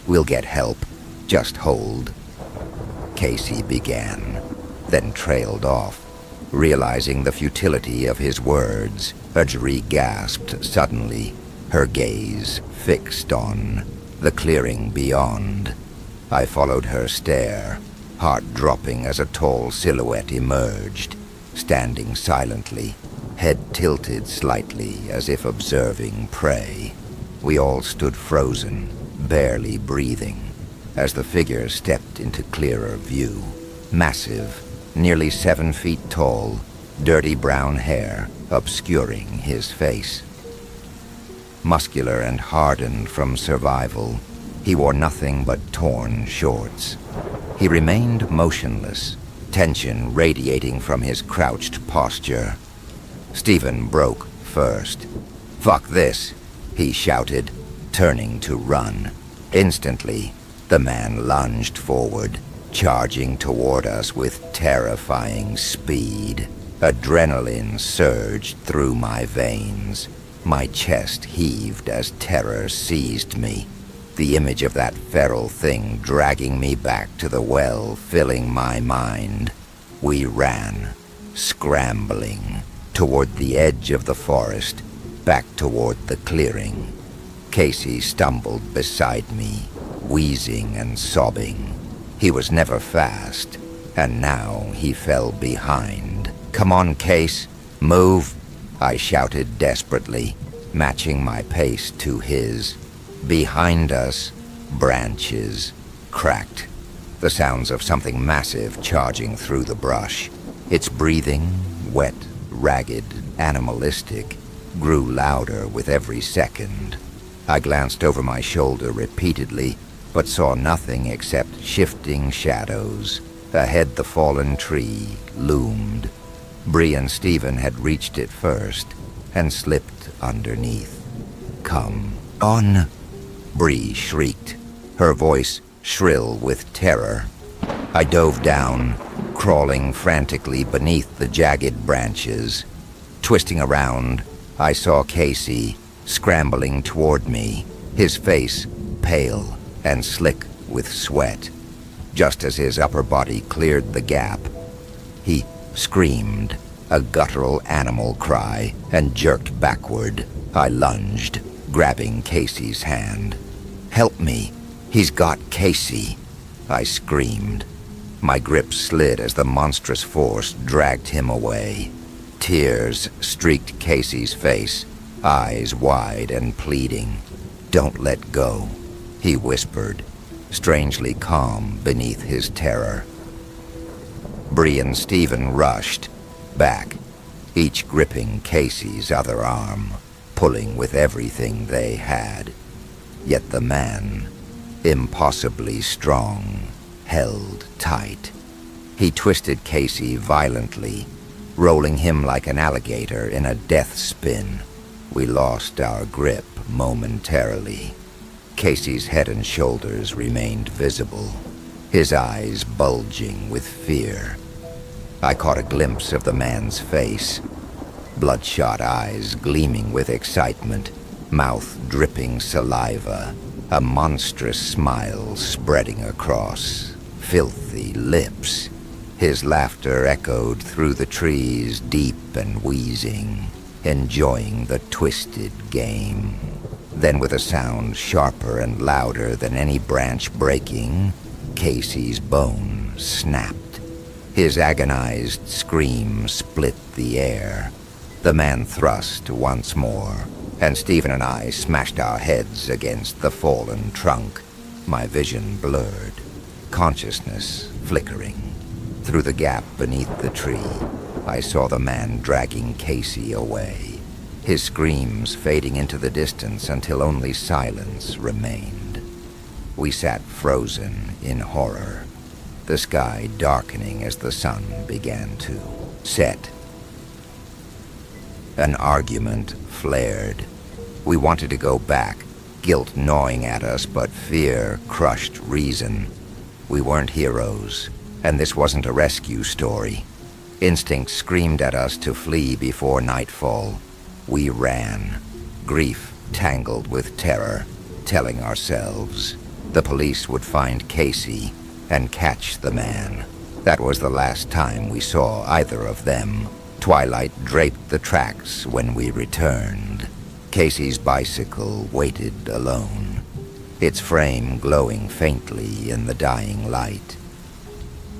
S1: "We'll get help. Just hold." Casey began, then trailed off. Realizing the futility of his words, Ajri gasped suddenly, her gaze fixed on the clearing beyond. I followed her stare, heart dropping as a tall silhouette emerged, standing silently, head tilted slightly as if observing prey. We all stood frozen, barely breathing, as the figure stepped into clearer view. Massive, nearly 7 feet tall, dirty brown hair obscuring his face. Muscular and hardened from survival, he wore nothing but torn shorts. He remained motionless, tension radiating from his crouched posture. Stephen broke first. "Fuck this," he shouted, turning to run. Instantly, the man lunged forward, charging toward us with terrifying speed. Adrenaline surged through my veins. My chest heaved as terror seized me. The image of that feral thing dragging me back to the well, filling my mind. We ran, scrambling, toward the edge of the forest, back toward the clearing. Casey stumbled beside me, wheezing and sobbing. He was never fast, and now he fell behind. "Come on, Case, move," I shouted desperately, matching my pace to his. Behind us, branches cracked. The sounds of something massive charging through the brush. Its breathing, wet, ragged, animalistic, grew louder with every second. I glanced over my shoulder repeatedly, but saw nothing except shifting shadows. Ahead, the fallen tree loomed. Bree and Stephen had reached it first and slipped underneath. "Come on," Bree shrieked, her voice shrill with terror. I dove down, crawling frantically beneath the jagged branches. Twisting around, I saw Casey scrambling toward me, his face pale and slick with sweat. Just as his upper body cleared the gap, he screamed, a guttural animal cry, and jerked backward. I lunged, grabbing Casey's hand. "Help me! He's got Casey!" I screamed. My grip slid as the monstrous force dragged him away. Tears streaked Casey's face, eyes wide and pleading. "Don't let go," he whispered, strangely calm beneath his terror. Bree and Stephen rushed back, each gripping Casey's other arm, pulling with everything they had. Yet the man, impossibly strong, held tight. He twisted Casey violently, rolling him like an alligator in a death spin. We lost our grip momentarily. Casey's head and shoulders remained visible, his eyes bulging with fear. I caught a glimpse of the man's face, bloodshot eyes gleaming with excitement, mouth dripping saliva, a monstrous smile spreading across, filthy lips. His laughter echoed through the trees, deep and wheezing, enjoying the twisted game. Then with a sound sharper and louder than any branch breaking, Casey's bone snapped. His agonized scream split the air. The man thrust once more, and Stephen and I smashed our heads against the fallen trunk, my vision blurred, consciousness flickering. Through the gap beneath the tree, I saw the man dragging Casey away, his screams fading into the distance until only silence remained. We sat frozen in horror, the sky darkening as the sun began to set. An argument flared. We wanted to go back, guilt gnawing at us, but fear crushed reason. We weren't heroes, and this wasn't a rescue story. Instinct screamed at us to flee before nightfall. We ran, grief tangled with terror, telling ourselves the police would find Casey and catch the man. That was the last time we saw either of them. Twilight draped the tracks when we returned. Casey's bicycle waited alone, its frame glowing faintly in the dying light.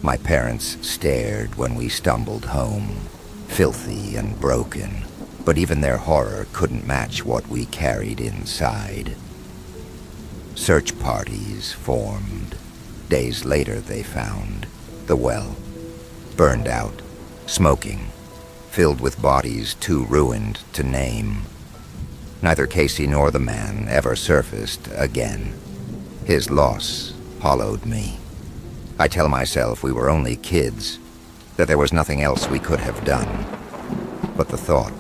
S1: My parents stared when we stumbled home, filthy and broken, but even their horror couldn't match what we carried inside. Search parties formed. Days later they found the well, burned out, smoking, filled with bodies too ruined to name. Neither Casey nor the man ever surfaced again. His loss hollowed me. I tell myself we were only kids, that there was nothing else we could have done. But the thought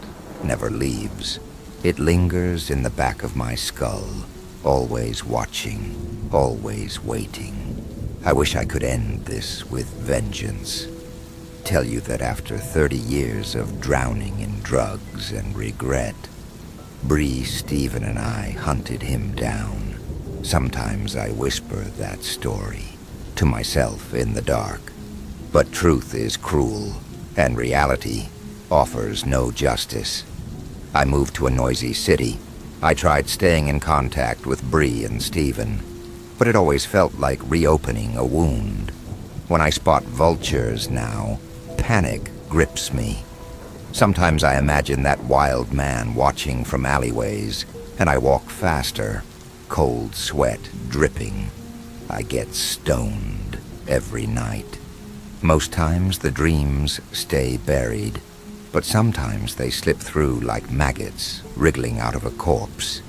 S1: never leaves. It lingers in the back of my skull, always watching, always waiting. I wish I could end this with vengeance. Tell you that after 30 years of drowning in drugs and regret, Bree, Stephen, and I hunted him down. Sometimes I whisper that story to myself in the dark. But truth is cruel, and reality offers no justice. I moved to a noisy city. I tried staying in contact with Bree and Stephen, but it always felt like reopening a wound. When I spot vultures now, panic grips me. Sometimes I imagine that wild man watching from alleyways, and I walk faster, cold sweat dripping. I get stoned every night. Most times the dreams stay buried, but sometimes they slip through like maggots wriggling out of a corpse.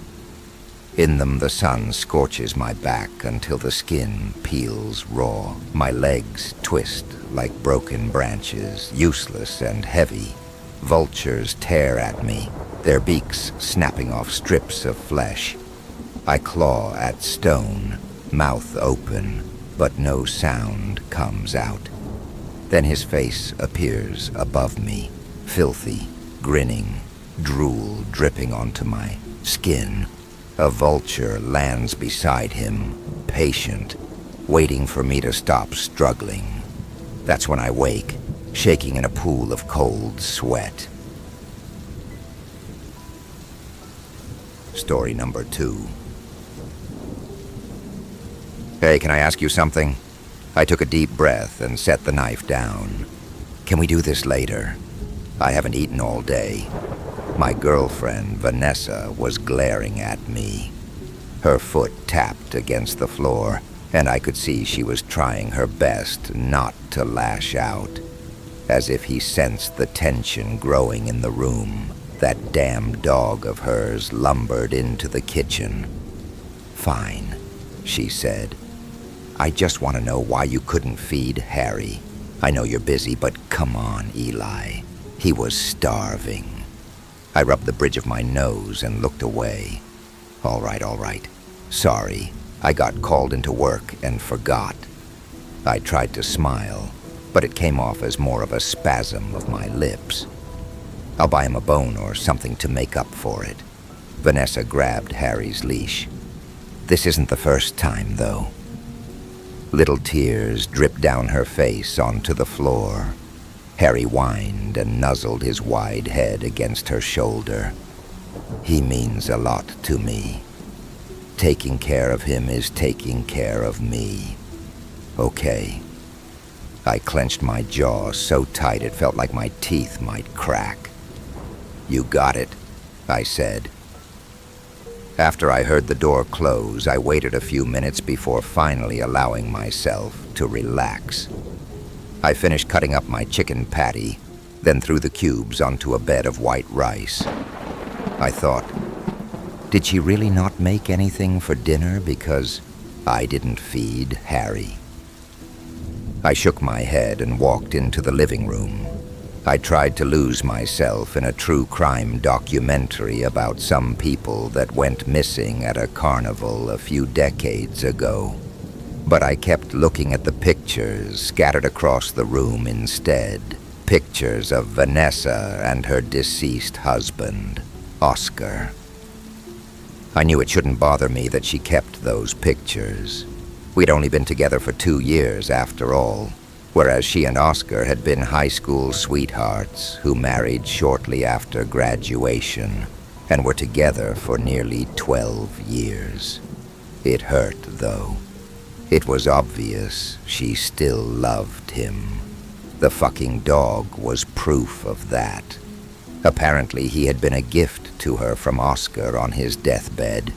S1: In them the sun scorches my back until the skin peels raw. My legs twist like broken branches, useless and heavy. Vultures tear at me, their beaks snapping off strips of flesh. I claw at stone, mouth open, but no sound comes out. Then his face appears above me, filthy, grinning, drool dripping onto my skin. A vulture lands beside him, patient, waiting for me to stop struggling. That's when I wake, shaking in a pool of cold sweat. Story number 2. Hey, can I ask you something? I took a deep breath and set the knife down. Can we do this later? I haven't eaten all day. My girlfriend, Vanessa, was glaring at me. Her foot tapped against the floor, and I could see she was trying her best not to lash out. As if he sensed the tension growing in the room, that damn dog of hers lumbered into the kitchen. Fine, she said. I just want to know why you couldn't feed Harry. I know you're busy, but come on, Eli. He was starving. I rubbed the bridge of my nose and looked away. All right. Sorry, I got called into work and forgot. I tried to smile, but it came off as more of a spasm of my lips. I'll buy him a bone or something to make up for it. Vanessa grabbed Harry's leash. This isn't the first time, though. Little tears dripped down her face onto the floor. Harry whined and nuzzled his wide head against her shoulder. He means a lot to me. Taking care of him is taking care of me. Okay. I clenched my jaw so tight it felt like my teeth might crack. You got it, I said. After I heard the door close, I waited a few minutes before finally allowing myself to relax. I finished cutting up my chicken patty, then threw the cubes onto a bed of white rice. I thought, did she really not make anything for dinner because I didn't feed Harry? I shook my head and walked into the living room. I tried to lose myself in a true crime documentary about some people that went missing at a carnival a few decades ago. But I kept looking at the pictures scattered across the room instead. Pictures of Vanessa and her deceased husband, Oscar. I knew it shouldn't bother me that she kept those pictures. We'd only been together for 2 years after all, whereas she and Oscar had been high school sweethearts who married shortly after graduation and were together for nearly 12 years. It hurt, though. It was obvious she still loved him. The fucking dog was proof of that. Apparently he had been a gift to her from Oscar on his deathbed.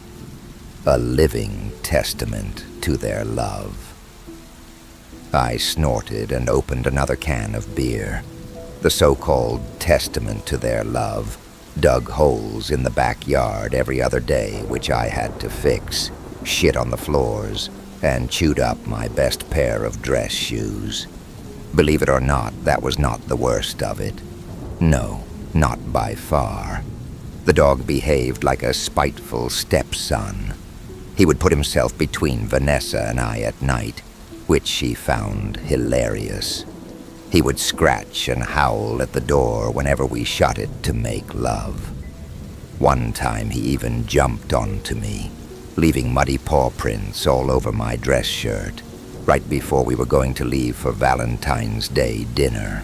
S1: A living testament to their love. I snorted and opened another can of beer. The so-called testament to their love dug holes in the backyard every other day, which I had to fix, shit on the floors, and chewed up my best pair of dress shoes. Believe it or not, that was not the worst of it. No, not by far. The dog behaved like a spiteful stepson. He would put himself between Vanessa and I at night, which she found hilarious. He would scratch and howl at the door whenever we shut it to make love. One time he even jumped onto me, leaving muddy paw prints all over my dress shirt, right before we were going to leave for Valentine's Day dinner.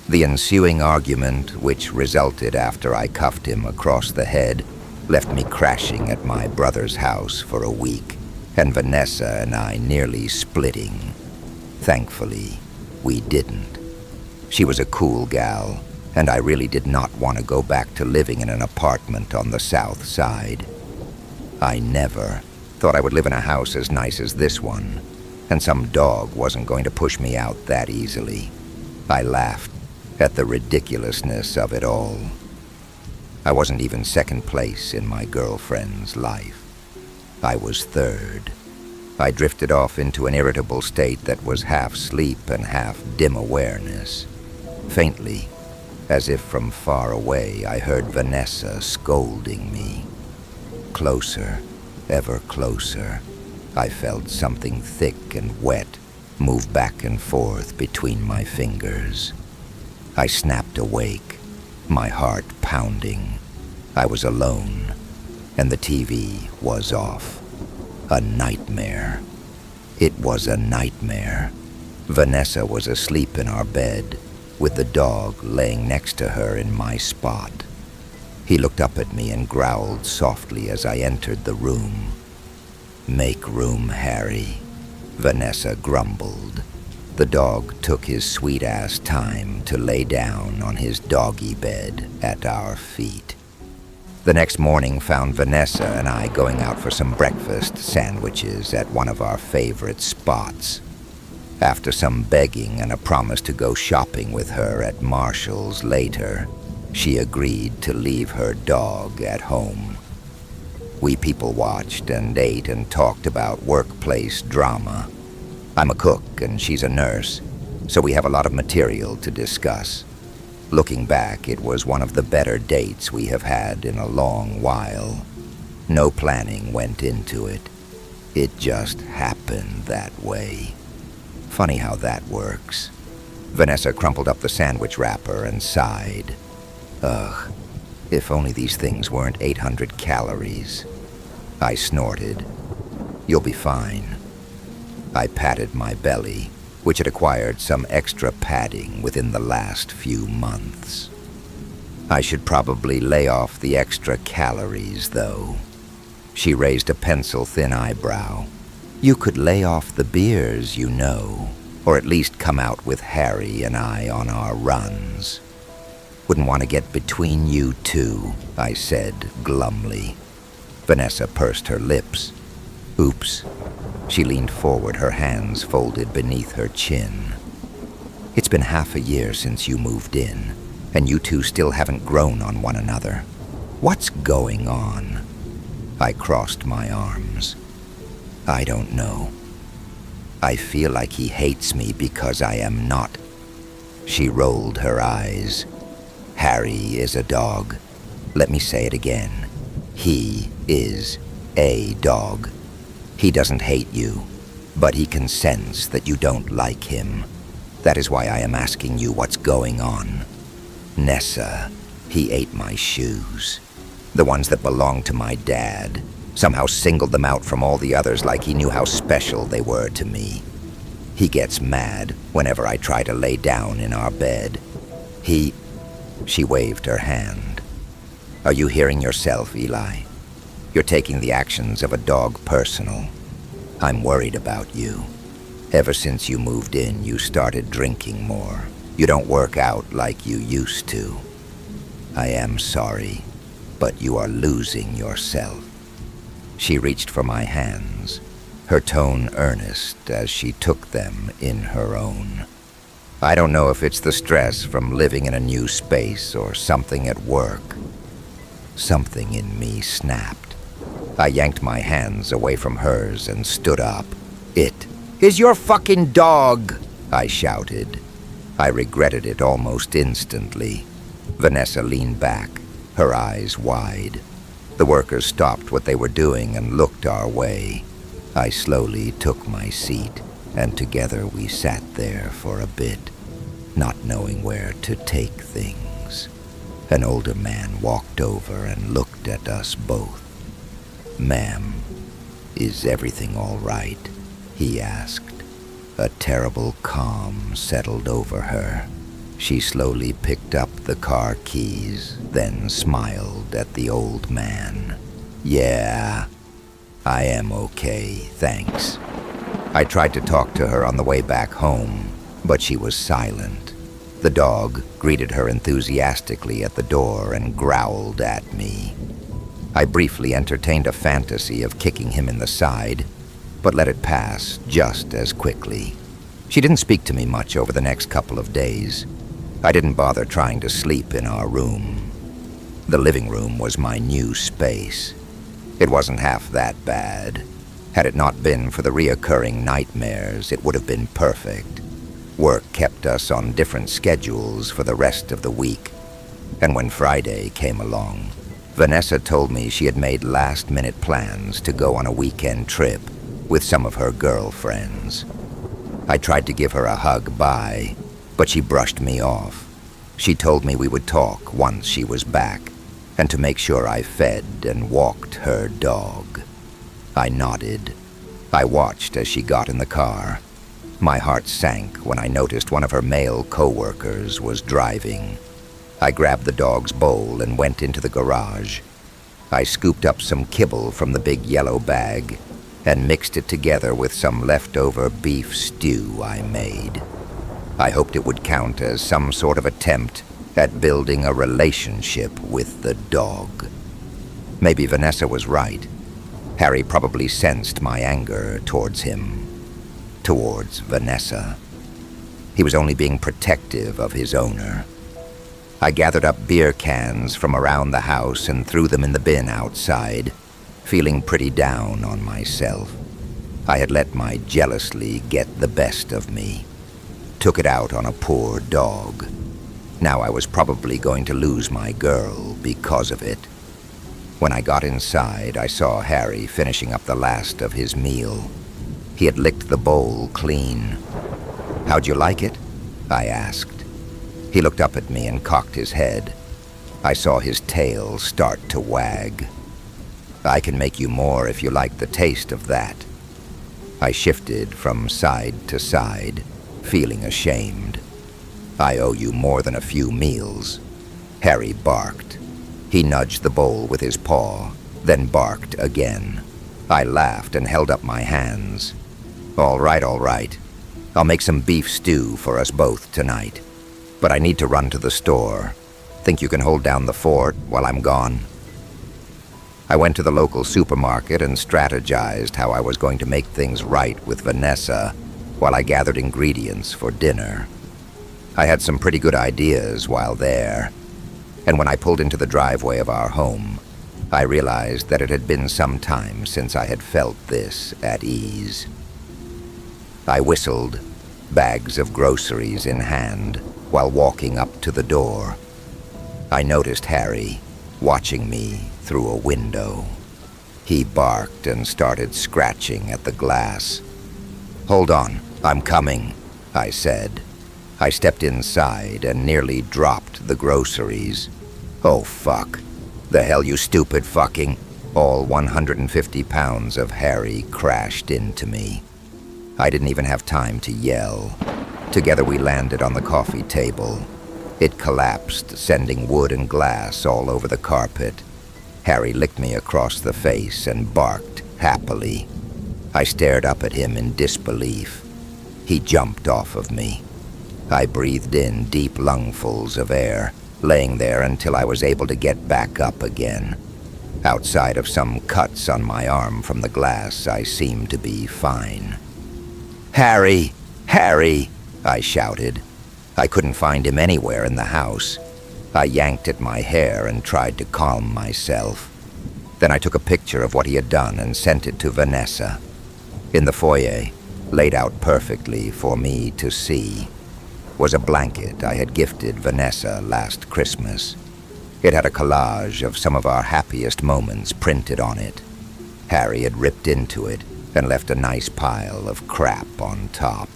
S1: The ensuing argument, which resulted after I cuffed him across the head, left me crashing at my brother's house for a week, and Vanessa and I nearly splitting. Thankfully, we didn't. She was a cool gal, and I really did not want to go back to living in an apartment on the south side. I never thought I would live in a house as nice as this one, and some dog wasn't going to push me out that easily. I laughed at the ridiculousness of it all. I wasn't even second place in my girlfriend's life. I was third. I drifted off into an irritable state that was half sleep and half dim awareness. Faintly, as if from far away, I heard Vanessa scolding me. Closer, ever closer. I felt something thick and wet move back and forth between my fingers. I snapped awake, my heart pounding. I was alone, and the TV was off. A nightmare. It was a nightmare. Vanessa was asleep in our bed, with the dog laying next to her in my spot. He looked up at me and growled softly as I entered the room. "Make room, Harry," Vanessa grumbled. The dog took his sweet-ass time to lay down on his doggy bed at our feet. The next morning found Vanessa and I going out for some breakfast sandwiches at one of our favorite spots. After some begging and a promise to go shopping with her at Marshall's later, she agreed to leave her dog at home. We people watched and ate and talked about workplace drama. I'm a cook and she's a nurse, so we have a lot of material to discuss. Looking back, it was one of the better dates we have had in a long while. No planning went into it. It just happened that way. Funny how that works. Vanessa crumpled up the sandwich wrapper and sighed. Ugh, if only these things weren't 800 calories. I snorted. You'll be fine. I patted my belly, which had acquired some extra padding within the last few months. I should probably lay off the extra calories, though. She raised a pencil-thin eyebrow. You could lay off the beers, you know, or at least come out with Harry and I on our runs. Wouldn't want to get between you two, I said glumly. Vanessa pursed her lips. Oops. She leaned forward, her hands folded beneath her chin. It's been half a year since you moved in, and you two still haven't grown on one another. What's going on? I crossed my arms. I don't know. I feel like he hates me because I am not. She rolled her eyes. Harry is a dog. Let me say it again. He is a dog. He doesn't hate you, but he can sense that you don't like him. That is why I am asking you what's going on. Nessa, he ate my shoes. The ones that belonged to my dad. Somehow singled them out from all the others like he knew how special they were to me. He gets mad whenever I try to lay down in our bed. She waved her hand. Are you hearing yourself, Eli? You're taking the actions of a dog personal. I'm worried about you. Ever since you moved in, you started drinking more. You don't work out like you used to. I am sorry, but you are losing yourself. She reached for my hands, her tone earnest as she took them in her own. I don't know if it's the stress from living in a new space or something at work. Something in me snapped. I yanked my hands away from hers and stood up. It is your fucking dog, I shouted. I regretted it almost instantly. Vanessa leaned back, her eyes wide. The workers stopped what they were doing and looked our way. I slowly took my seat, and together we sat there for a bit, not knowing where to take things. An older man walked over and looked at us both. "Ma'am, is everything all right?" he asked. A terrible calm settled over her. She slowly picked up the car keys, then smiled at the old man. "Yeah, I am okay, thanks." I tried to talk to her on the way back home, but she was silent. The dog greeted her enthusiastically at the door and growled at me. I briefly entertained a fantasy of kicking him in the side, but let it pass just as quickly. She didn't speak to me much over the next couple of days. I didn't bother trying to sleep in our room. The living room was my new space. It wasn't half that bad. Had it not been for the reoccurring nightmares, it would have been perfect. Work kept us on different schedules for the rest of the week, and when Friday came along, Vanessa told me she had made last-minute plans to go on a weekend trip with some of her girlfriends. I tried to give her a hug bye, but she brushed me off. She told me we would talk once she was back, and to make sure I fed and walked her dog. I nodded. I watched as she got in the car. My heart sank when I noticed one of her male co-workers was driving. I grabbed the dog's bowl and went into the garage. I scooped up some kibble from the big yellow bag and mixed it together with some leftover beef stew I made. I hoped it would count as some sort of attempt at building a relationship with the dog. Maybe Vanessa was right. Harry probably sensed my anger towards him, towards Vanessa. He was only being protective of his owner. I gathered up beer cans from around the house and threw them in the bin outside, feeling pretty down on myself. I had let my jealousy get the best of me. Took it out on a poor dog. Now I was probably going to lose my girl because of it. When I got inside, I saw Harry finishing up the last of his meal. He had licked the bowl clean. "How'd you like it?" I asked. He looked up at me and cocked his head. I saw his tail start to wag. "I can make you more if you like the taste of that." I shifted from side to side, feeling ashamed. "I owe you more than a few meals." Harry barked. He nudged the bowl with his paw, then barked again. I laughed and held up my hands. All right. I'll make some beef stew for us both tonight. But I need to run to the store. Think you can hold down the fort while I'm gone?" I went to the local supermarket and strategized how I was going to make things right with Vanessa while I gathered ingredients for dinner. I had some pretty good ideas while there, and when I pulled into the driveway of our home, I realized that it had been some time since I had felt this at ease. I whistled, bags of groceries in hand, while walking up to the door. I noticed Harry watching me through a window. He barked and started scratching at the glass. "Hold on, I'm coming," I said. I stepped inside and nearly dropped the groceries. "Oh, fuck. The hell, you stupid fucking..." All 150 pounds of Harry crashed into me. I didn't even have time to yell. Together we landed on the coffee table. It collapsed, sending wood and glass all over the carpet. Harry licked me across the face and barked happily. I stared up at him in disbelief. He jumped off of me. I breathed in deep lungfuls of air, laying there until I was able to get back up again. Outside of some cuts on my arm from the glass, I seemed to be fine. "Harry! Harry!" I shouted. I couldn't find him anywhere in the house. I yanked at my hair and tried to calm myself. Then I took a picture of what he had done and sent it to Vanessa. In the foyer, laid out perfectly for me to see, was a blanket I had gifted Vanessa last Christmas. It had a collage of some of our happiest moments printed on it. Harry had ripped into it and left a nice pile of crap on top.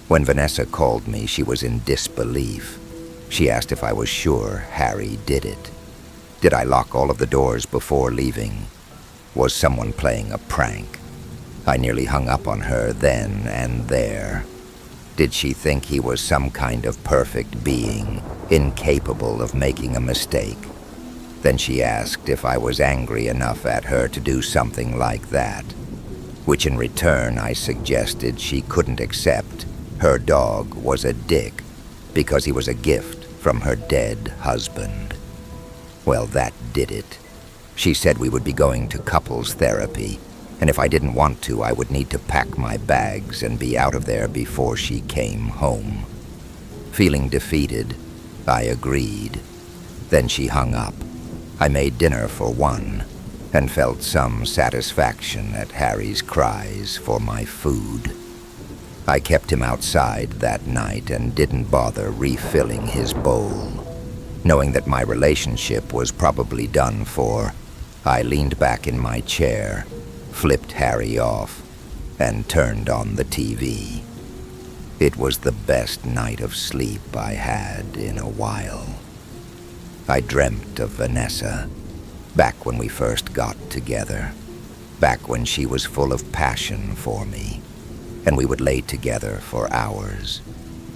S1: When Vanessa called me, she was in disbelief. She asked if I was sure Harry did it. Did I lock all of the doors before leaving? Was someone playing a prank? I nearly hung up on her then and there. Did she think he was some kind of perfect being, incapable of making a mistake? Then she asked if I was angry enough at her to do something like that, which in return I suggested she couldn't accept. Her dog was a dick because he was a gift from her dead husband. Well, that did it. She said we would be going to couples therapy, and if I didn't want to, I would need to pack my bags and be out of there before she came home. Feeling defeated, I agreed. Then she hung up. I made dinner for one, and felt some satisfaction at Harry's cries for my food. I kept him outside that night and didn't bother refilling his bowl. Knowing that my relationship was probably done for, I leaned back in my chair, flipped Harry off, and turned on the TV. It was the best night of sleep I had in a while. I dreamt of Vanessa, back when we first got together, back when she was full of passion for me, and we would lay together for hours.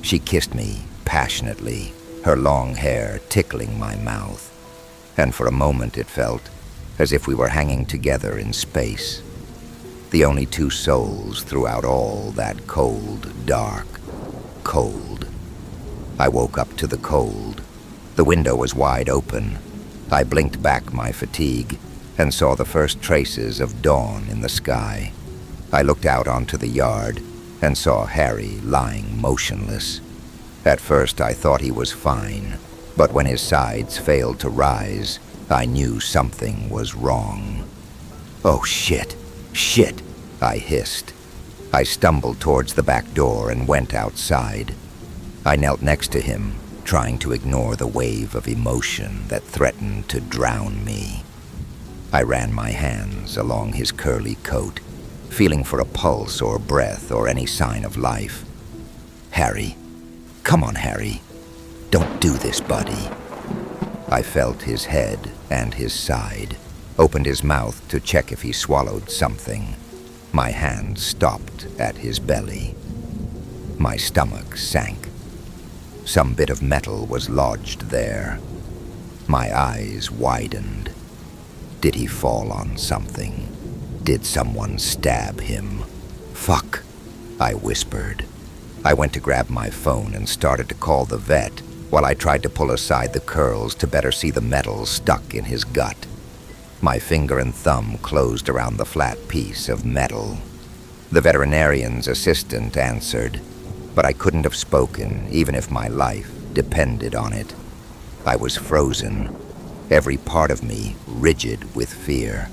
S1: She kissed me passionately, her long hair tickling my mouth, and for a moment it felt as if we were hanging together in space, the only two souls throughout all that cold, dark cold. I woke up to the cold. The window was wide open. I blinked back my fatigue and saw the first traces of dawn in the sky. I looked out onto the yard and saw Harry lying motionless. At first I thought he was fine, but when his sides failed to rise, I knew something was wrong. "Oh, shit! Shit!" I hissed. I stumbled towards the back door and went outside. I knelt next to him, trying to ignore the wave of emotion that threatened to drown me. I ran my hands along his curly coat, feeling for a pulse or breath or any sign of life. "Harry. Come on, Harry. Don't do this, buddy." I felt his head and his side, opened his mouth to check if he swallowed something. My hand stopped at his belly. My stomach sank. Some bit of metal was lodged there. My eyes widened. Did he fall on something? Did someone stab him? "Fuck," I whispered. I went to grab my phone and started to call the vet while I tried to pull aside the curls to better see the metal stuck in his gut. My finger and thumb closed around the flat piece of metal. The veterinarian's assistant answered, but I couldn't have spoken even if my life depended on it. I was frozen, every part of me rigid with fear.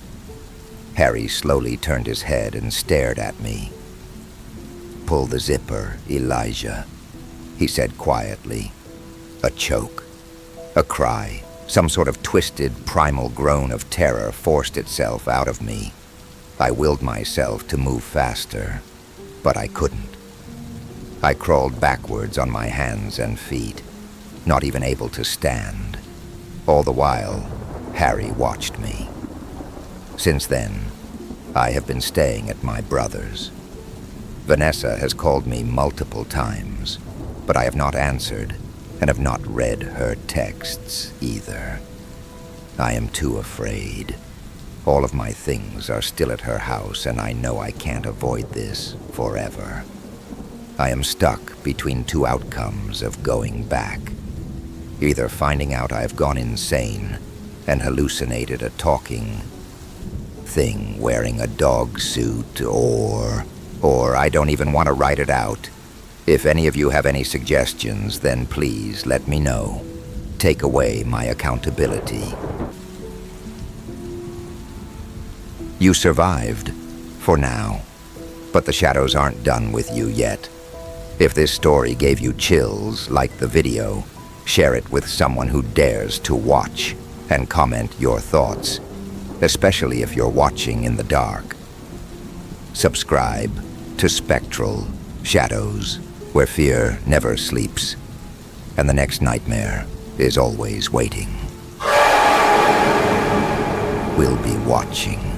S1: Harry slowly turned his head and stared at me. "Pull the zipper, Elijah," he said quietly. A choke, a cry, some sort of twisted primal groan of terror forced itself out of me. I willed myself to move faster, but I couldn't. I crawled backwards on my hands and feet, not even able to stand. All the while, Harry watched me. Since then, I have been staying at my brother's. Vanessa has called me multiple times, but I have not answered and have not read her texts either. I am too afraid. All of my things are still at her house, and I know I can't avoid this forever. I am stuck between two outcomes of going back. Either finding out I've gone insane and hallucinated a talking thing wearing a dog suit, or I don't even want to write it out. If any of you have any suggestions, then please let me know. Take away my accountability. You survived, for now, but the shadows aren't done with you yet. If this story gave you chills like the video, Share it with someone who dares to watch, and comment your thoughts, especially if you're watching in the dark. Subscribe to Spectral, Shadows, where fear never sleeps, and the next nightmare is always waiting. We'll be watching.